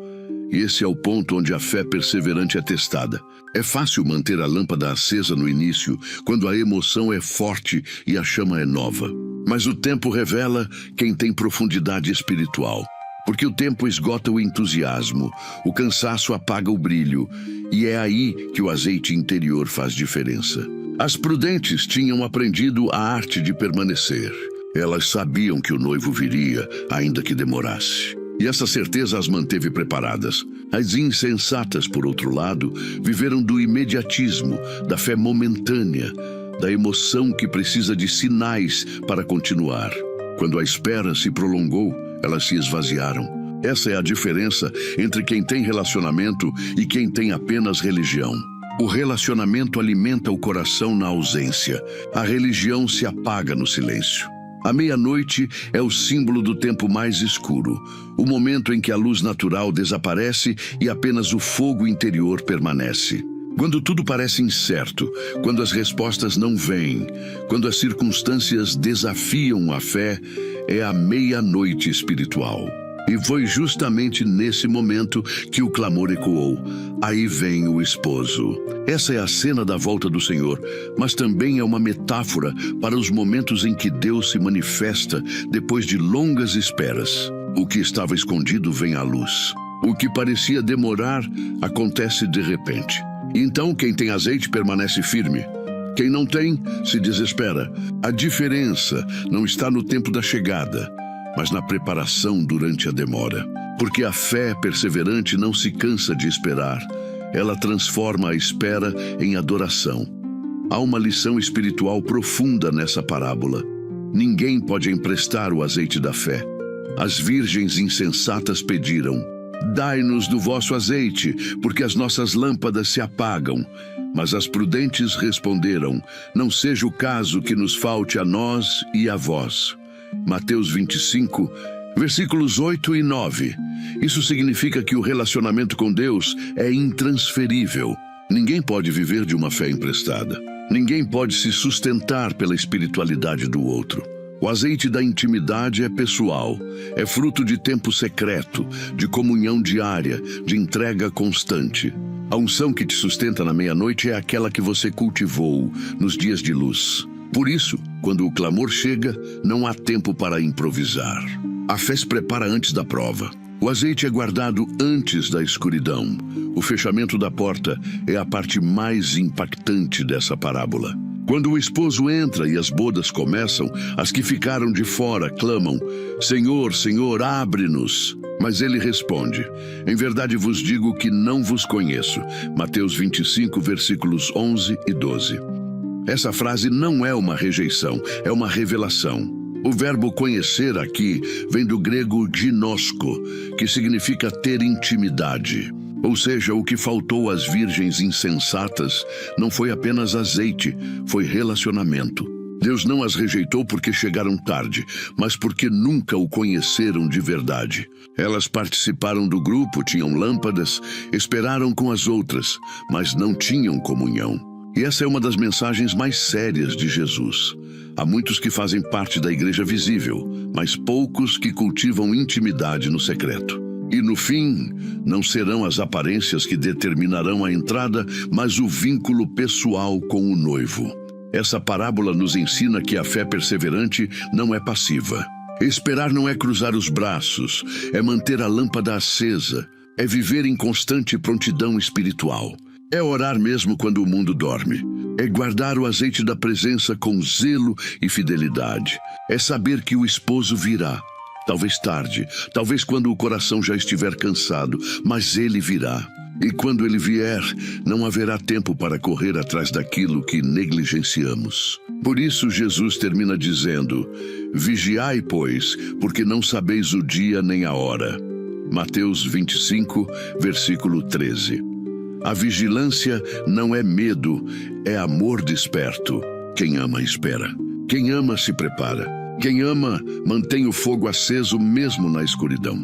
E esse é o ponto onde a fé perseverante é testada. É fácil manter a lâmpada acesa no início, quando a emoção é forte e a chama é nova. Mas o tempo revela quem tem profundidade espiritual. Porque o tempo esgota o entusiasmo, o cansaço apaga o brilho, e é aí que o azeite interior faz diferença. As prudentes tinham aprendido a arte de permanecer. Elas sabiam que o noivo viria, ainda que demorasse. E essa certeza as manteve preparadas. As insensatas, por outro lado, viveram do imediatismo, da fé momentânea, da emoção que precisa de sinais para continuar. Quando a espera se prolongou, elas se esvaziaram. Essa é a diferença entre quem tem relacionamento e quem tem apenas religião. O relacionamento alimenta o coração na ausência. A religião se apaga no silêncio. A meia-noite é o símbolo do tempo mais escuro, o momento em que a luz natural desaparece e apenas o fogo interior permanece. Quando tudo parece incerto, quando as respostas não vêm, quando as circunstâncias desafiam a fé, é a meia-noite espiritual. E foi justamente nesse momento que o clamor ecoou: aí vem o esposo. Essa é a cena da volta do Senhor, mas também é uma metáfora para os momentos em que Deus se manifesta depois de longas esperas. O que estava escondido vem à luz. O que parecia demorar acontece de repente. Então quem tem azeite permanece firme. Quem não tem, se desespera. A diferença não está no tempo da chegada, mas na preparação durante a demora. Porque a fé perseverante não se cansa de esperar. Ela transforma a espera em adoração. Há uma lição espiritual profunda nessa parábola. Ninguém pode emprestar o azeite da fé. As virgens insensatas pediram: dai-nos do vosso azeite, porque as nossas lâmpadas se apagam. Mas as prudentes responderam: não seja o caso que nos falte a nós e a vós. Mateus 25, versículos 8 e 9. Isso significa que o relacionamento com Deus é intransferível. Ninguém pode viver de uma fé emprestada. Ninguém pode se sustentar pela espiritualidade do outro. O azeite da intimidade é pessoal, é fruto de tempo secreto, de comunhão diária, de entrega constante. A unção que te sustenta na meia-noite é aquela que você cultivou nos dias de luz. Por isso, quando o clamor chega, não há tempo para improvisar. A fé se prepara antes da prova. O azeite é guardado antes da escuridão. O fechamento da porta é a parte mais impactante dessa parábola. Quando o esposo entra e as bodas começam, as que ficaram de fora clamam: Senhor, Senhor, abre-nos. Mas ele responde: em verdade vos digo que não vos conheço. Mateus 25, versículos 11 e 12. Essa frase não é uma rejeição, é uma revelação. O verbo conhecer aqui vem do grego ginosko, que significa ter intimidade. Ou seja, o que faltou às virgens insensatas não foi apenas azeite, foi relacionamento. Deus não as rejeitou porque chegaram tarde, mas porque nunca o conheceram de verdade. Elas participaram do grupo, tinham lâmpadas, esperaram com as outras, mas não tinham comunhão. E essa é uma das mensagens mais sérias de Jesus. Há muitos que fazem parte da igreja visível, mas poucos que cultivam intimidade no secreto. E no fim, não serão as aparências que determinarão a entrada, mas o vínculo pessoal com o noivo. Essa parábola nos ensina que a fé perseverante não é passiva. Esperar não é cruzar os braços, é manter a lâmpada acesa, é viver em constante prontidão espiritual. É orar mesmo quando o mundo dorme. É guardar o azeite da presença com zelo e fidelidade. É saber que o esposo virá. Talvez tarde, talvez quando o coração já estiver cansado, mas ele virá. E quando ele vier, não haverá tempo para correr atrás daquilo que negligenciamos. Por isso Jesus termina dizendo: vigiai, pois, porque não sabeis o dia nem a hora. Mateus 25, versículo 13. A vigilância não é medo, é amor desperto. Quem ama, espera. Quem ama, se prepara. Quem ama, mantém o fogo aceso mesmo na escuridão.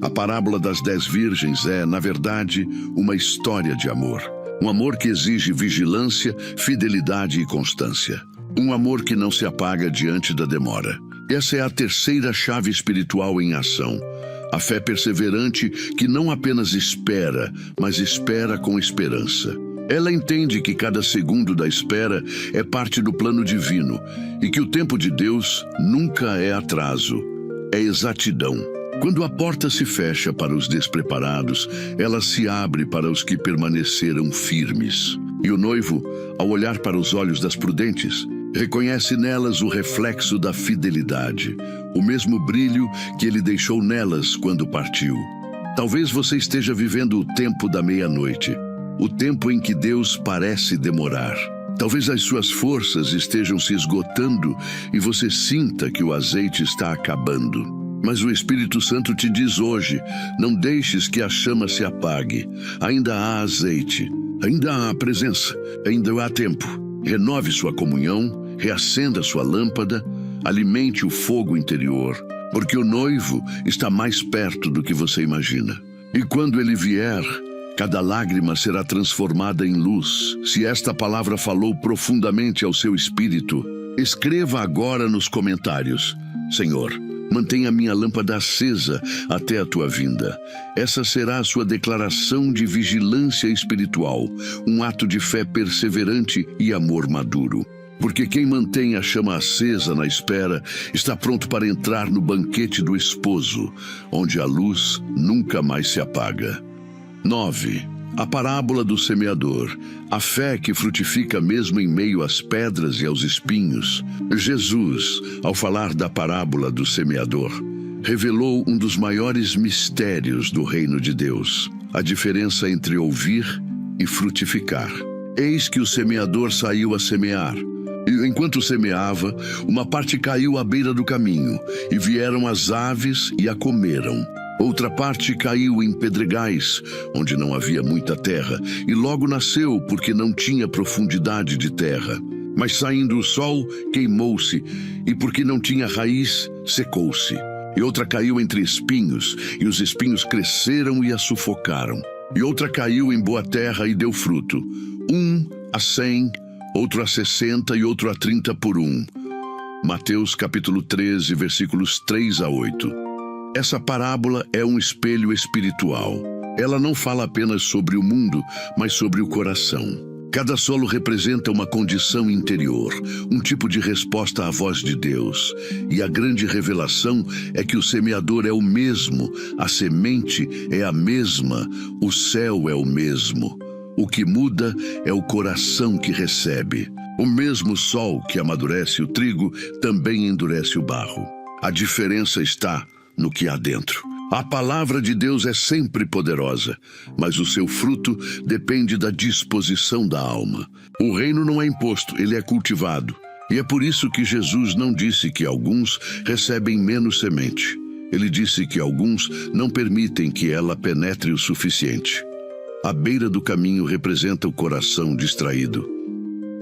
A parábola das 10 virgens é, na verdade, uma história de amor. Um amor que exige vigilância, fidelidade e constância. Um amor que não se apaga diante da demora. Essa é a terceira chave espiritual em ação. A fé perseverante que não apenas espera, mas espera com esperança. Ela entende que cada segundo da espera é parte do plano divino e que o tempo de Deus nunca é atraso, é exatidão. Quando a porta se fecha para os despreparados, ela se abre para os que permaneceram firmes. E o noivo, ao olhar para os olhos das prudentes, Reconhece nelas o reflexo da fidelidade, o mesmo brilho que ele deixou nelas quando partiu. Talvez você esteja vivendo o tempo da meia-noite, o tempo em que Deus parece demorar. Talvez as suas forças estejam se esgotando e você sinta que o azeite está acabando. Mas o Espírito Santo te diz hoje, não deixes que a chama se apague. Ainda há azeite, ainda há presença, ainda há tempo. Renove sua comunhão, reacenda sua lâmpada, alimente o fogo interior, porque o noivo está mais perto do que você imagina. E quando ele vier, cada lágrima será transformada em luz. Se esta palavra falou profundamente ao seu espírito, escreva agora nos comentários: Senhor, mantenha minha lâmpada acesa até a tua vinda. Essa será a sua declaração de vigilância espiritual, um ato de fé perseverante e amor maduro. Porque quem mantém a chama acesa na espera está pronto para entrar no banquete do esposo, onde a luz nunca mais se apaga. 9. A parábola do semeador, a fé que frutifica mesmo em meio às pedras e aos espinhos. Jesus, ao falar da parábola do semeador, revelou um dos maiores mistérios do reino de Deus, a diferença entre ouvir e frutificar. Eis que o semeador saiu a semear. E enquanto semeava, uma parte caiu à beira do caminho, e vieram as aves e a comeram. Outra parte caiu em pedregais, onde não havia muita terra, e logo nasceu porque não tinha profundidade de terra. Mas saindo o sol, queimou-se, e porque não tinha raiz, secou-se. E outra caiu entre espinhos, e os espinhos cresceram e a sufocaram. E outra caiu em boa terra e deu fruto, 1 a 100, outro a 60 e outro a 30 por 1. Mateus capítulo 13, versículos 3 a 8. Essa parábola é um espelho espiritual. Ela não fala apenas sobre o mundo, mas sobre o coração. Cada solo representa uma condição interior, um tipo de resposta à voz de Deus. E a grande revelação é que o semeador é o mesmo, a semente é a mesma, o céu é o mesmo. O que muda é o coração que recebe. O mesmo sol que amadurece o trigo também endurece o barro. A diferença está no que há dentro. A palavra de Deus é sempre poderosa, mas o seu fruto depende da disposição da alma. O reino não é imposto, ele é cultivado. E é por isso que Jesus não disse que alguns recebem menos semente. Ele disse que alguns não permitem que ela penetre o suficiente. A beira do caminho representa o coração distraído.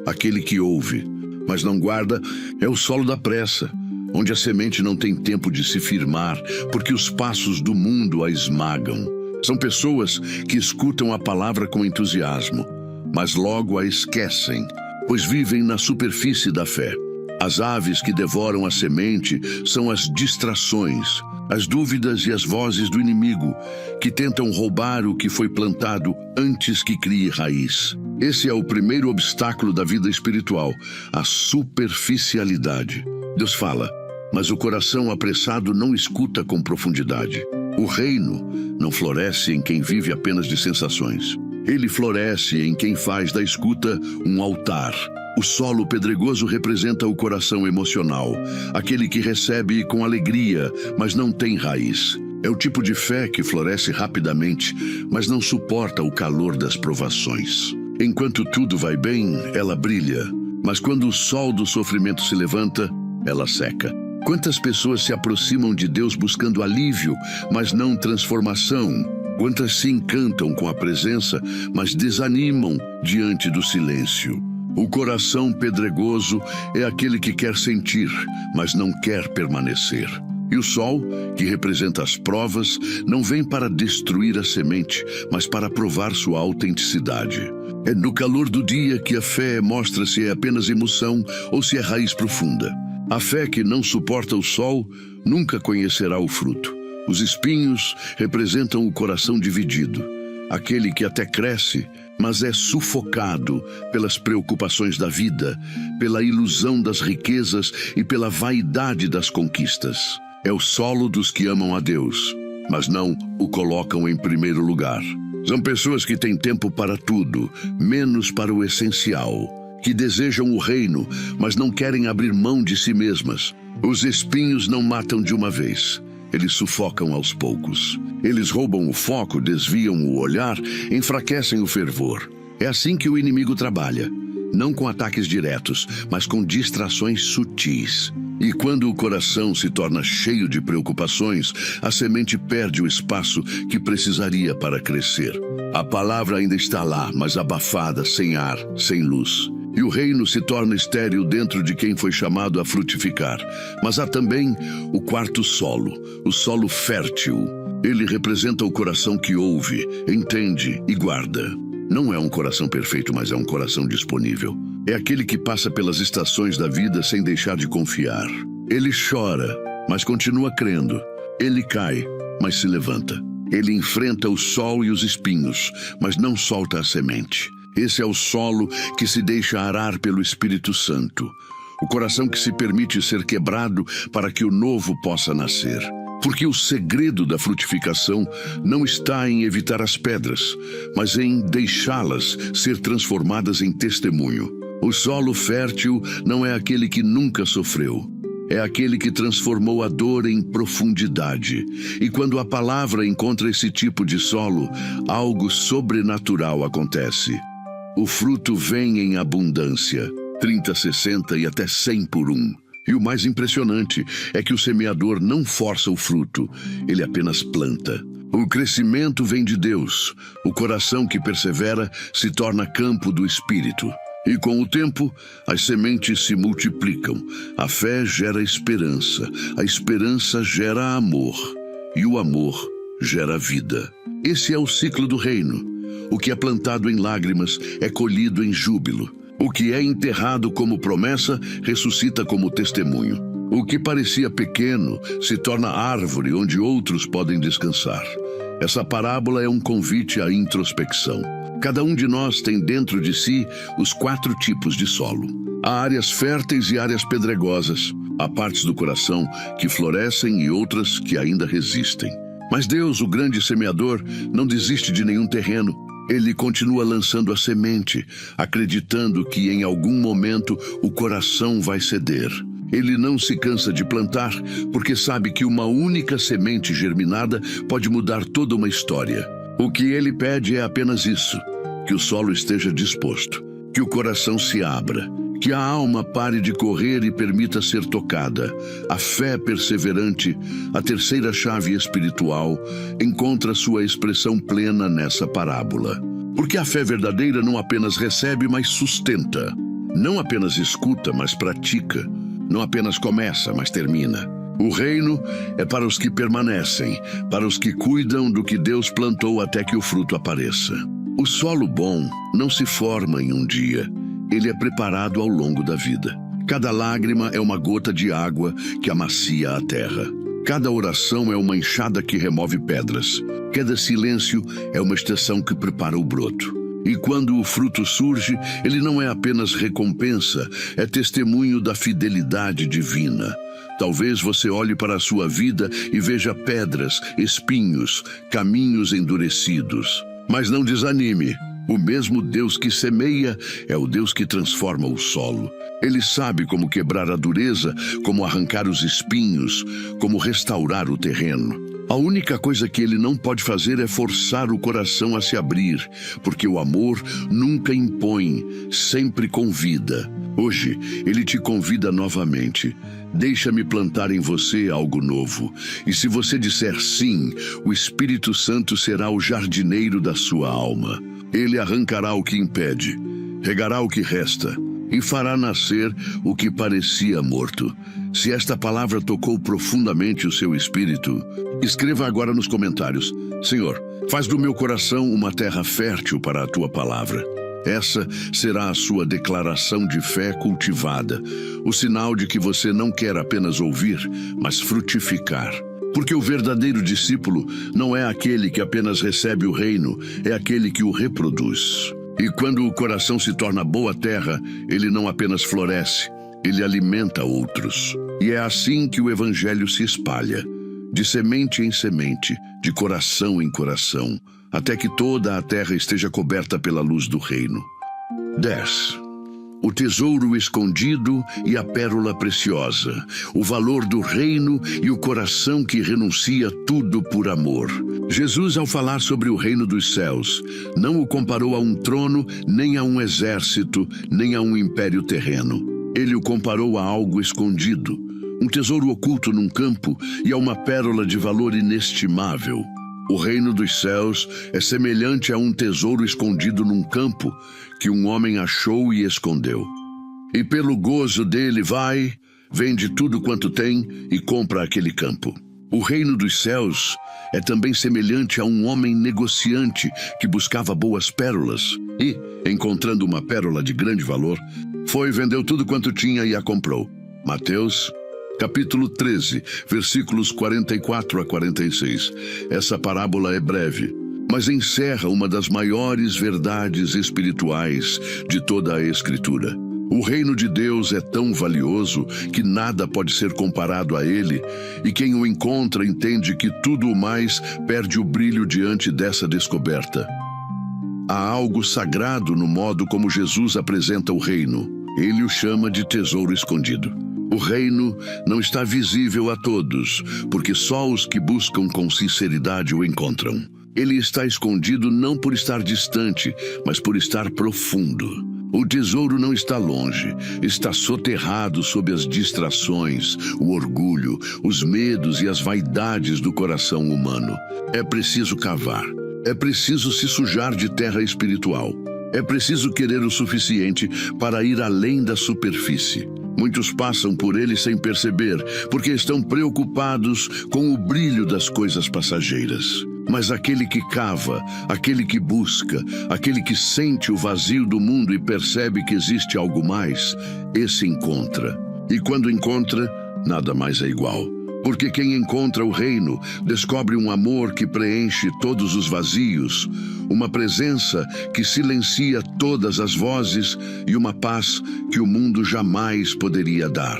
Aquele que ouve, mas não guarda, é o solo da pressa, onde a semente não tem tempo de se firmar, porque os passos do mundo a esmagam. São pessoas que escutam a palavra com entusiasmo, mas logo a esquecem, pois vivem na superfície da fé. As aves que devoram a semente são as distrações, as dúvidas e as vozes do inimigo, que tentam roubar o que foi plantado antes que crie raiz. Esse é o primeiro obstáculo da vida espiritual, a superficialidade. Deus fala, mas o coração apressado não escuta com profundidade. O reino não floresce em quem vive apenas de sensações. Ele floresce em quem faz da escuta um altar. O solo pedregoso representa o coração emocional, aquele que recebe com alegria, mas não tem raiz. É o tipo de fé que floresce rapidamente, mas não suporta o calor das provações. Enquanto tudo vai bem, ela brilha, mas quando o sol do sofrimento se levanta, ela seca. Quantas pessoas se aproximam de Deus buscando alívio, mas não transformação? Quantas se encantam com a presença, mas desanimam diante do silêncio? O coração pedregoso é aquele que quer sentir, mas não quer permanecer. E o sol, que representa as provas, não vem para destruir a semente, mas para provar sua autenticidade. É no calor do dia que a fé mostra se é apenas emoção ou se é raiz profunda. A fé que não suporta o sol nunca conhecerá o fruto. Os espinhos representam o coração dividido, aquele que até cresce, mas é sufocado pelas preocupações da vida, pela ilusão das riquezas e pela vaidade das conquistas. É o solo dos que amam a Deus, mas não o colocam em primeiro lugar. São pessoas que têm tempo para tudo, menos para o essencial, que desejam o reino, mas não querem abrir mão de si mesmas. Os espinhos não matam de uma vez. Eles sufocam aos poucos. Eles roubam o foco, desviam o olhar, enfraquecem o fervor. É assim que o inimigo trabalha. Não com ataques diretos, mas com distrações sutis. E quando o coração se torna cheio de preocupações, a semente perde o espaço que precisaria para crescer. A palavra ainda está lá, mas abafada, sem ar, sem luz. E o reino se torna estéril dentro de quem foi chamado a frutificar. Mas há também o quarto solo, o solo fértil. Ele representa o coração que ouve, entende e guarda. Não é um coração perfeito, mas é um coração disponível. É aquele que passa pelas estações da vida sem deixar de confiar. Ele chora, mas continua crendo. Ele cai, mas se levanta. Ele enfrenta o sol e os espinhos, mas não solta a semente. Esse é o solo que se deixa arar pelo Espírito Santo. O coração que se permite ser quebrado para que o novo possa nascer. Porque o segredo da frutificação não está em evitar as pedras, mas em deixá-las ser transformadas em testemunho. O solo fértil não é aquele que nunca sofreu. É aquele que transformou a dor em profundidade. E quando a palavra encontra esse tipo de solo, algo sobrenatural acontece. O fruto vem em abundância, 30, 60 e até 100 por um. E o mais impressionante é que o semeador não força o fruto, ele apenas planta. O crescimento vem de Deus. O coração que persevera se torna campo do Espírito. E com o tempo, as sementes se multiplicam. A fé gera esperança, a esperança gera amor, e o amor gera vida. Esse é o ciclo do reino. O que é plantado em lágrimas é colhido em júbilo. O que é enterrado como promessa ressuscita como testemunho. O que parecia pequeno se torna árvore onde outros podem descansar. Essa parábola é um convite à introspecção. Cada um de nós tem dentro de si os 4 tipos de solo. Há áreas férteis e áreas pedregosas. Há partes do coração que florescem e outras que ainda resistem. Mas Deus, o grande semeador, não desiste de nenhum terreno. Ele continua lançando a semente, acreditando que em algum momento o coração vai ceder. Ele não se cansa de plantar, porque sabe que uma única semente germinada pode mudar toda uma história. O que ele pede é apenas isso: que o solo esteja disposto, que o coração se abra, que a alma pare de correr e permita ser tocada. A fé perseverante, a terceira chave espiritual, encontra sua expressão plena nessa parábola. Porque a fé verdadeira não apenas recebe, mas sustenta. Não apenas escuta, mas pratica. Não apenas começa, mas termina. O reino é para os que permanecem, para os que cuidam do que Deus plantou até que o fruto apareça. O solo bom não se forma em um dia. Ele é preparado ao longo da vida. Cada lágrima é uma gota de água que amacia a terra. Cada oração é uma enxada que remove pedras. Cada silêncio é uma estação que prepara o broto. E quando o fruto surge, ele não é apenas recompensa, é testemunho da fidelidade divina. Talvez você olhe para a sua vida e veja pedras, espinhos, caminhos endurecidos. Mas não desanime. O mesmo Deus que semeia é o Deus que transforma o solo. Ele sabe como quebrar a dureza, como arrancar os espinhos, como restaurar o terreno. A única coisa que ele não pode fazer é forçar o coração a se abrir, porque o amor nunca impõe, sempre convida. Hoje, ele te convida novamente. Deixa-me plantar em você algo novo. E se você disser sim, o Espírito Santo será o jardineiro da sua alma. Ele arrancará o que impede, regará o que resta e fará nascer o que parecia morto. Se esta palavra tocou profundamente o seu espírito, escreva agora nos comentários: Senhor, faz do meu coração uma terra fértil para a tua palavra. Essa será a sua declaração de fé cultivada, o sinal de que você não quer apenas ouvir, mas frutificar. Porque o verdadeiro discípulo não é aquele que apenas recebe o reino, é aquele que o reproduz. E quando o coração se torna boa terra, ele não apenas floresce, ele alimenta outros. E é assim que o evangelho se espalha, de semente em semente, de coração em coração, até que toda a terra esteja coberta pela luz do reino. 10. O tesouro escondido e a pérola preciosa, o valor do reino e o coração que renuncia tudo por amor. Jesus, ao falar sobre o reino dos céus, não o comparou a um trono, nem a um exército, nem a um império terreno. Ele o comparou a algo escondido, um tesouro oculto num campo e a uma pérola de valor inestimável. O reino dos céus é semelhante a um tesouro escondido num campo que um homem achou e escondeu. E pelo gozo dele vai, vende tudo quanto tem e compra aquele campo. O reino dos céus é também semelhante a um homem negociante que buscava boas pérolas e, encontrando uma pérola de grande valor, foi e vendeu tudo quanto tinha e a comprou. Mateus capítulo 13, versículos 44 a 46. Essa parábola é breve, mas encerra uma das maiores verdades espirituais de toda a Escritura. O reino de Deus é tão valioso que nada pode ser comparado a ele, e quem o encontra entende que tudo o mais perde o brilho diante dessa descoberta. Há algo sagrado no modo como Jesus apresenta o reino. Ele o chama de tesouro escondido. O reino não está visível a todos, porque só os que buscam com sinceridade o encontram. Ele está escondido não por estar distante, mas por estar profundo. O tesouro não está longe, está soterrado sob as distrações, o orgulho, os medos e as vaidades do coração humano. É preciso cavar, é preciso se sujar de terra espiritual. É preciso querer o suficiente para ir além da superfície. Muitos passam por ele sem perceber, porque estão preocupados com o brilho das coisas passageiras. Mas aquele que cava, aquele que busca, aquele que sente o vazio do mundo e percebe que existe algo mais, esse encontra. E quando encontra, nada mais é igual. Porque quem encontra o reino descobre um amor que preenche todos os vazios, uma presença que silencia todas as vozes e uma paz que o mundo jamais poderia dar.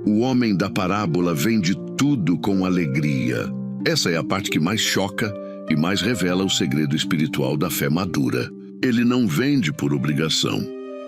O homem da parábola vende tudo com alegria. Essa é a parte que mais choca e mais revela o segredo espiritual da fé madura. Ele não vende por obrigação,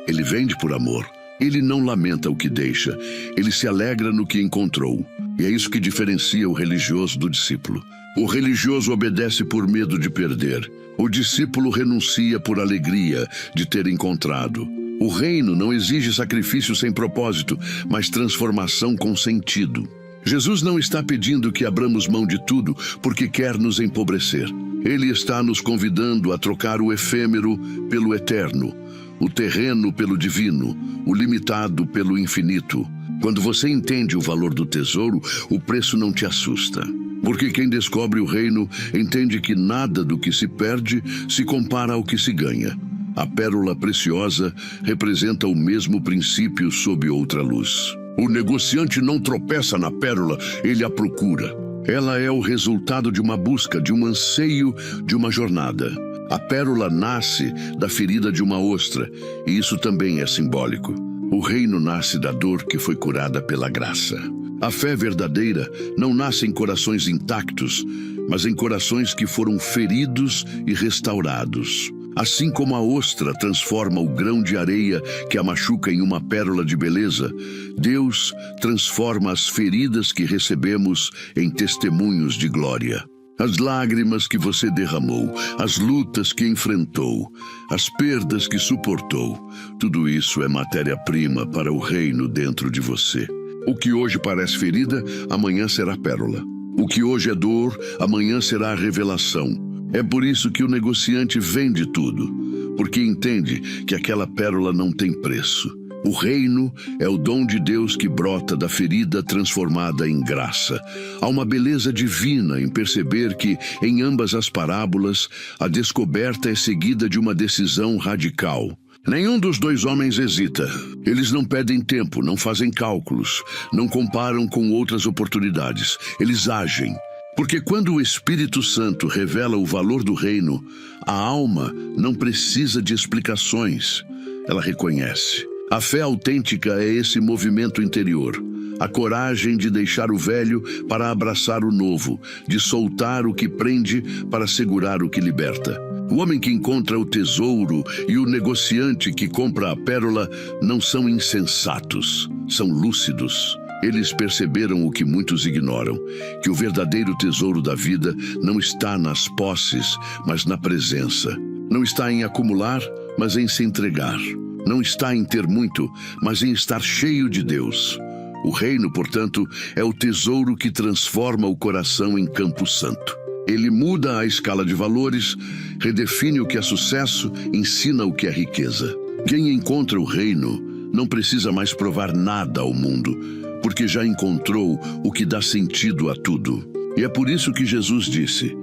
ele vende por amor. Ele não lamenta o que deixa, ele se alegra no que encontrou. E é isso que diferencia o religioso do discípulo. O religioso obedece por medo de perder. O discípulo renuncia por alegria de ter encontrado. O reino não exige sacrifício sem propósito, mas transformação com sentido. Jesus não está pedindo que abramos mão de tudo porque quer nos empobrecer. Ele está nos convidando a trocar o efêmero pelo eterno, o terreno pelo divino, o limitado pelo infinito. Quando você entende o valor do tesouro, o preço não te assusta. Porque quem descobre o reino entende que nada do que se perde se compara ao que se ganha. A pérola preciosa representa o mesmo princípio sob outra luz. O negociante não tropeça na pérola, ele a procura. Ela é o resultado de uma busca, de um anseio, de uma jornada. A pérola nasce da ferida de uma ostra, e isso também é simbólico. O reino nasce da dor que foi curada pela graça. A fé verdadeira não nasce em corações intactos, mas em corações que foram feridos e restaurados. Assim como a ostra transforma o grão de areia que a machuca em uma pérola de beleza, Deus transforma as feridas que recebemos em testemunhos de glória. As lágrimas que você derramou, as lutas que enfrentou, as perdas que suportou, tudo isso é matéria-prima para o reino dentro de você. O que hoje parece ferida, amanhã será pérola. O que hoje é dor, amanhã será revelação. É por isso que o negociante vende tudo, porque entende que aquela pérola não tem preço. O reino é o dom de Deus que brota da ferida transformada em graça. Há uma beleza divina em perceber que, em ambas as parábolas, a descoberta é seguida de uma decisão radical. Nenhum dos dois homens hesita. Eles não perdem tempo, não fazem cálculos, não comparam com outras oportunidades. Eles agem. Porque quando o Espírito Santo revela o valor do reino, a alma não precisa de explicações. Ela reconhece. A fé autêntica é esse movimento interior, a coragem de deixar o velho para abraçar o novo, de soltar o que prende para segurar o que liberta. O homem que encontra o tesouro e o negociante que compra a pérola não são insensatos, são lúcidos. Eles perceberam o que muitos ignoram, que o verdadeiro tesouro da vida não está nas posses, mas na presença. Não está em acumular, mas em se entregar. Não está em ter muito, mas em estar cheio de Deus. O reino, portanto, é o tesouro que transforma o coração em campo santo. Ele muda a escala de valores, redefine o que é sucesso, ensina o que é riqueza. Quem encontra o reino não precisa mais provar nada ao mundo, porque já encontrou o que dá sentido a tudo. E é por isso que Jesus disse: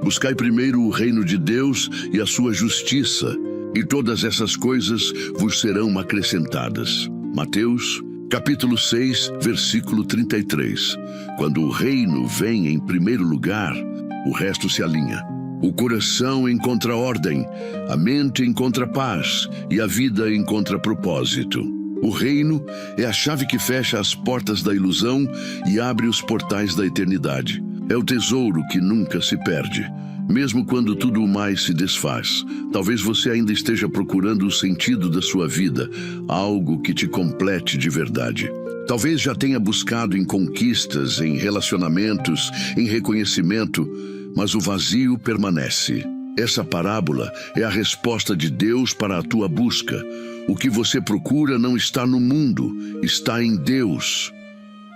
buscai primeiro o reino de Deus e a sua justiça, e todas essas coisas vos serão acrescentadas. Mateus, capítulo 6, versículo 33. Quando o reino vem em primeiro lugar, o resto se alinha. O coração encontra ordem, a mente encontra paz e a vida encontra propósito. O reino é a chave que fecha as portas da ilusão e abre os portais da eternidade. É o tesouro que nunca se perde, mesmo quando tudo mais se desfaz. Talvez você ainda esteja procurando o sentido da sua vida, algo que te complete de verdade. Talvez já tenha buscado em conquistas, em relacionamentos, em reconhecimento, mas o vazio permanece. Essa parábola é a resposta de Deus para a tua busca. O que você procura não está no mundo, está em Deus.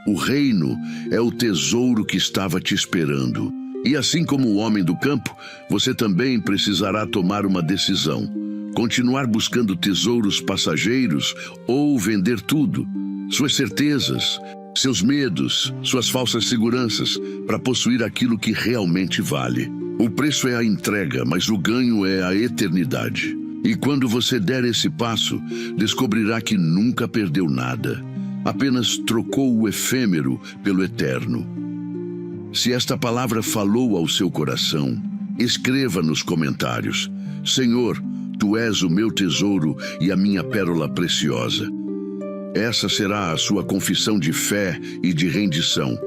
O reino é o tesouro que estava te esperando. E assim como o homem do campo, você também precisará tomar uma decisão. Continuar buscando tesouros passageiros ou vender tudo, suas certezas, seus medos, suas falsas seguranças, para possuir aquilo que realmente vale. O preço é a entrega, mas o ganho é a eternidade. E quando você der esse passo, descobrirá que nunca perdeu nada. Apenas trocou o efêmero pelo eterno. Se esta palavra falou ao seu coração, escreva nos comentários: Senhor, Tu és o meu tesouro e a minha pérola preciosa. Essa será a sua confissão de fé e de rendição,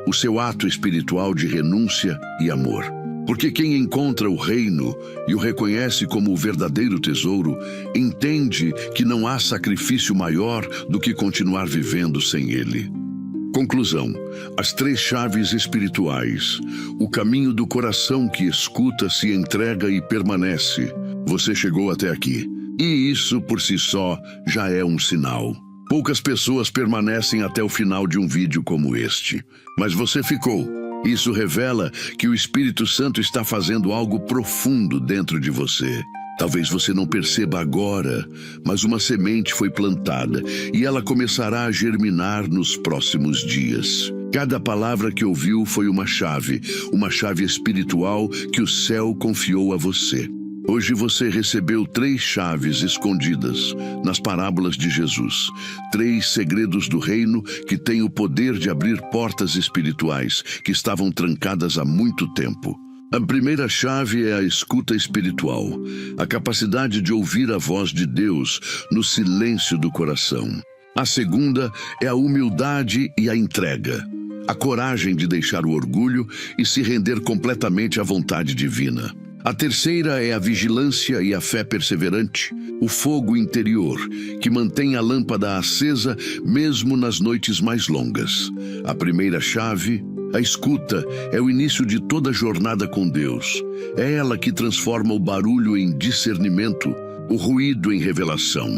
o seu ato espiritual de renúncia e amor. Porque quem encontra o reino e o reconhece como o verdadeiro tesouro, entende que não há sacrifício maior do que continuar vivendo sem ele. Conclusão: as 3 chaves espirituais. O caminho do coração que escuta, se entrega e permanece. Você chegou até aqui. E isso por si só já é um sinal. Poucas pessoas permanecem até o final de um vídeo como este. Mas você ficou. Isso revela que o Espírito Santo está fazendo algo profundo dentro de você. Talvez você não perceba agora, mas uma semente foi plantada e ela começará a germinar nos próximos dias. Cada palavra que ouviu foi uma chave espiritual que o céu confiou a você. Hoje você recebeu 3 chaves escondidas nas parábolas de Jesus. 3 segredos do reino que têm o poder de abrir portas espirituais que estavam trancadas há muito tempo. A primeira chave é a escuta espiritual, a capacidade de ouvir a voz de Deus no silêncio do coração. A segunda é a humildade e a entrega, a coragem de deixar o orgulho e se render completamente à vontade divina. A terceira é a vigilância e a fé perseverante, o fogo interior, que mantém a lâmpada acesa mesmo nas noites mais longas. A primeira chave, a escuta, é o início de toda jornada com Deus. É ela que transforma o barulho em discernimento, o ruído em revelação.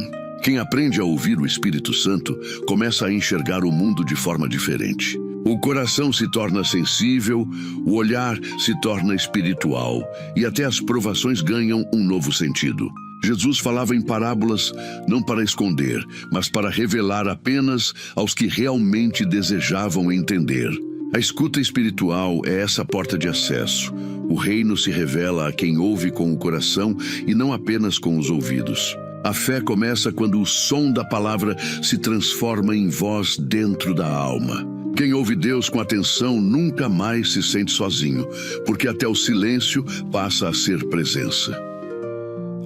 Quem aprende a ouvir o Espírito Santo começa a enxergar o mundo de forma diferente. O coração se torna sensível, o olhar se torna espiritual e até as provações ganham um novo sentido. Jesus falava em parábolas não para esconder, mas para revelar apenas aos que realmente desejavam entender. A escuta espiritual é essa porta de acesso. O reino se revela a quem ouve com o coração e não apenas com os ouvidos. A fé começa quando o som da palavra se transforma em voz dentro da alma. Quem ouve Deus com atenção nunca mais se sente sozinho, porque até o silêncio passa a ser presença.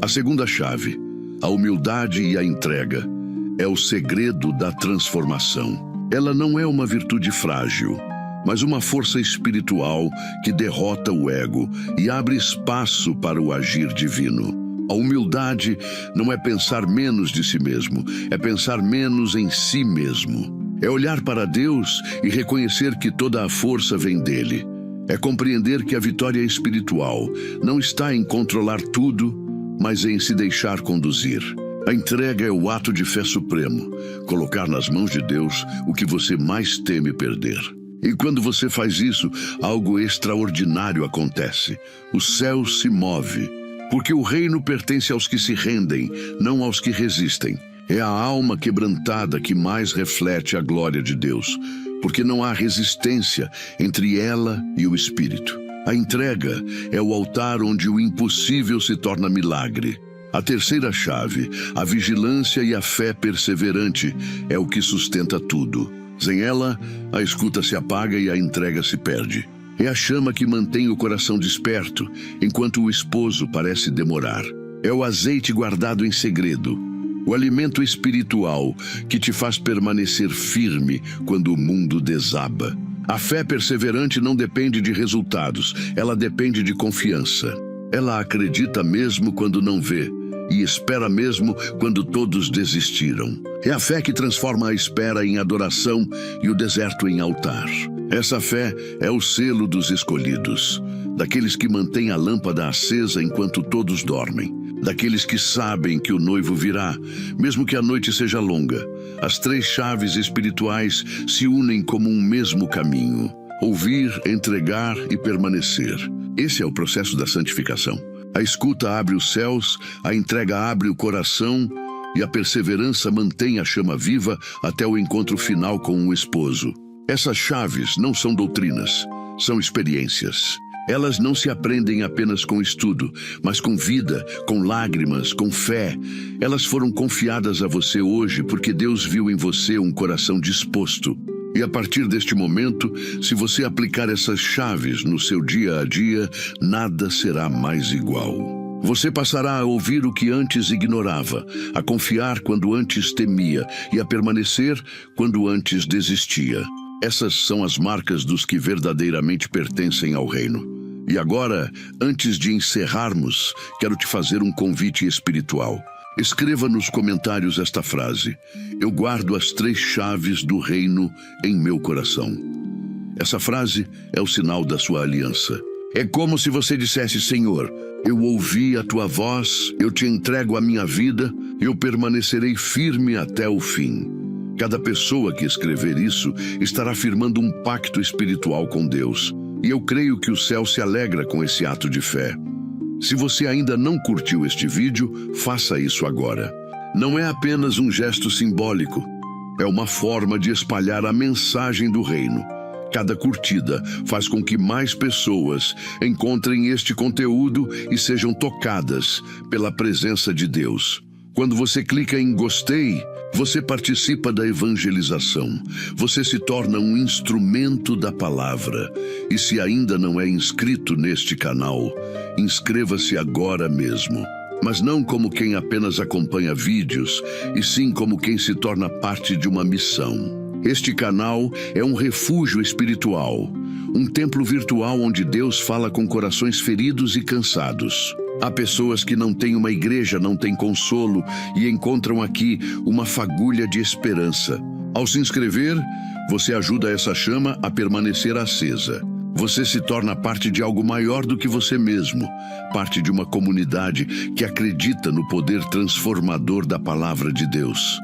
A segunda chave, a humildade e a entrega, é o segredo da transformação. Ela não é uma virtude frágil, mas uma força espiritual que derrota o ego e abre espaço para o agir divino. A humildade não é pensar menos de si mesmo, é pensar menos em si mesmo. É olhar para Deus e reconhecer que toda a força vem dele. É compreender que a vitória espiritual não está em controlar tudo, mas em se deixar conduzir. A entrega é o ato de fé supremo, colocar nas mãos de Deus o que você mais teme perder. E quando você faz isso, algo extraordinário acontece. O céu se move, porque o reino pertence aos que se rendem, não aos que resistem. É a alma quebrantada que mais reflete a glória de Deus, porque não há resistência entre ela e o Espírito. A entrega é o altar onde o impossível se torna milagre. A terceira chave, a vigilância e a fé perseverante, é o que sustenta tudo. Sem ela, a escuta se apaga e a entrega se perde. É a chama que mantém o coração desperto, enquanto o esposo parece demorar. É o azeite guardado em segredo, o alimento espiritual que te faz permanecer firme quando o mundo desaba. A fé perseverante não depende de resultados, ela depende de confiança. Ela acredita mesmo quando não vê, e espera mesmo quando todos desistiram. É a fé que transforma a espera em adoração e o deserto em altar. Essa fé é o selo dos escolhidos, daqueles que mantêm a lâmpada acesa enquanto todos dormem, daqueles que sabem que o noivo virá, mesmo que a noite seja longa. As três chaves espirituais se unem como um mesmo caminho: ouvir, entregar e permanecer. Esse é o processo da santificação. A escuta abre os céus, a entrega abre o coração e a perseverança mantém a chama viva até o encontro final com o esposo. Essas chaves não são doutrinas, são experiências. Elas não se aprendem apenas com estudo, mas com vida, com lágrimas, com fé. Elas foram confiadas a você hoje porque Deus viu em você um coração disposto. E a partir deste momento, se você aplicar essas chaves no seu dia a dia, nada será mais igual. Você passará a ouvir o que antes ignorava, a confiar quando antes temia e a permanecer quando antes desistia. Essas são as marcas dos que verdadeiramente pertencem ao reino. E agora, antes de encerrarmos, quero te fazer um convite espiritual. Escreva nos comentários esta frase: eu guardo as três chaves do reino em meu coração. Essa frase é o sinal da sua aliança. É como se você dissesse: Senhor, eu ouvi a tua voz, eu te entrego a minha vida, eu permanecerei firme até o fim. Cada pessoa que escrever isso estará firmando um pacto espiritual com Deus. E eu creio que o céu se alegra com esse ato de fé. Se você ainda não curtiu este vídeo, faça isso agora. Não é apenas um gesto simbólico, é uma forma de espalhar a mensagem do reino. Cada curtida faz com que mais pessoas encontrem este conteúdo e sejam tocadas pela presença de Deus. Quando você clica em gostei, você participa da evangelização. Você se torna um instrumento da palavra. E se ainda não é inscrito neste canal, inscreva-se agora mesmo. Mas não como quem apenas acompanha vídeos, e sim como quem se torna parte de uma missão. Este canal é um refúgio espiritual, um templo virtual onde Deus fala com corações feridos e cansados. Há pessoas que não têm uma igreja, não têm consolo e encontram aqui uma fagulha de esperança. Ao se inscrever, você ajuda essa chama a permanecer acesa. Você se torna parte de algo maior do que você mesmo, parte de uma comunidade que acredita no poder transformador da palavra de Deus.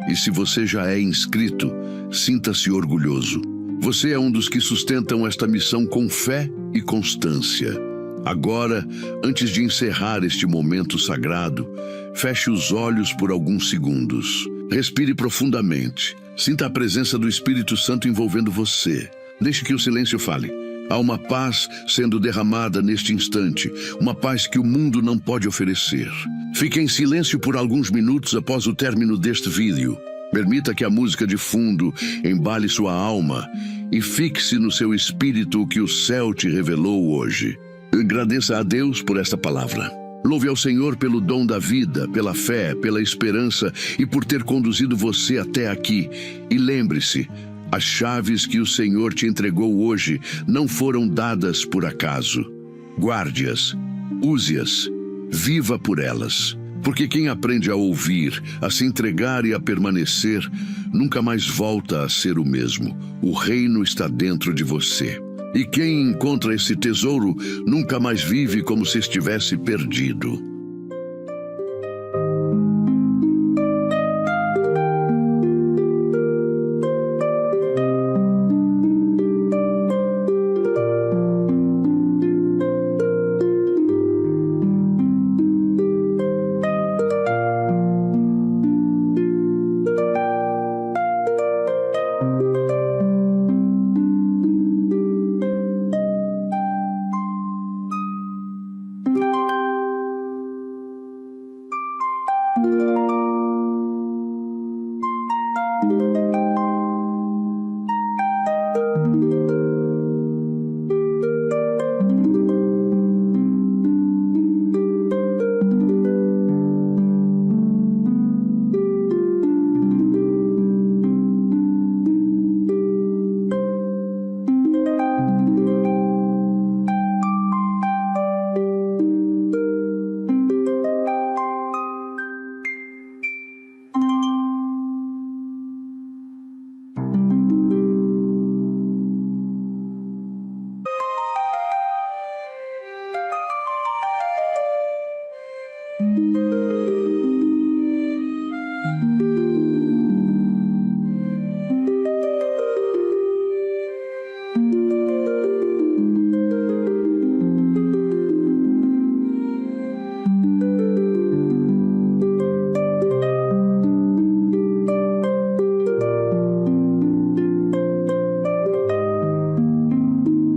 E se você já é inscrito, sinta-se orgulhoso. Você é um dos que sustentam esta missão com fé e constância. Agora, antes de encerrar este momento sagrado, feche os olhos por alguns segundos. Respire profundamente. Sinta a presença do Espírito Santo envolvendo você. Deixe que o silêncio fale. Há uma paz sendo derramada neste instante, uma paz que o mundo não pode oferecer. Fique em silêncio por alguns minutos após o término deste vídeo. Permita que a música de fundo embale sua alma e fixe no seu espírito o que o céu te revelou hoje. Agradeça a Deus por esta palavra. Louve ao Senhor pelo dom da vida, pela fé, pela esperança e por ter conduzido você até aqui. E lembre-se, As chaves que o Senhor te entregou hoje não foram dadas por acaso. Guarde-as, use-as, viva por elas. Porque quem aprende a ouvir, a se entregar e a permanecer, nunca mais volta a ser o mesmo. O reino está dentro de você. E quem encontra esse tesouro nunca mais vive como se estivesse perdido.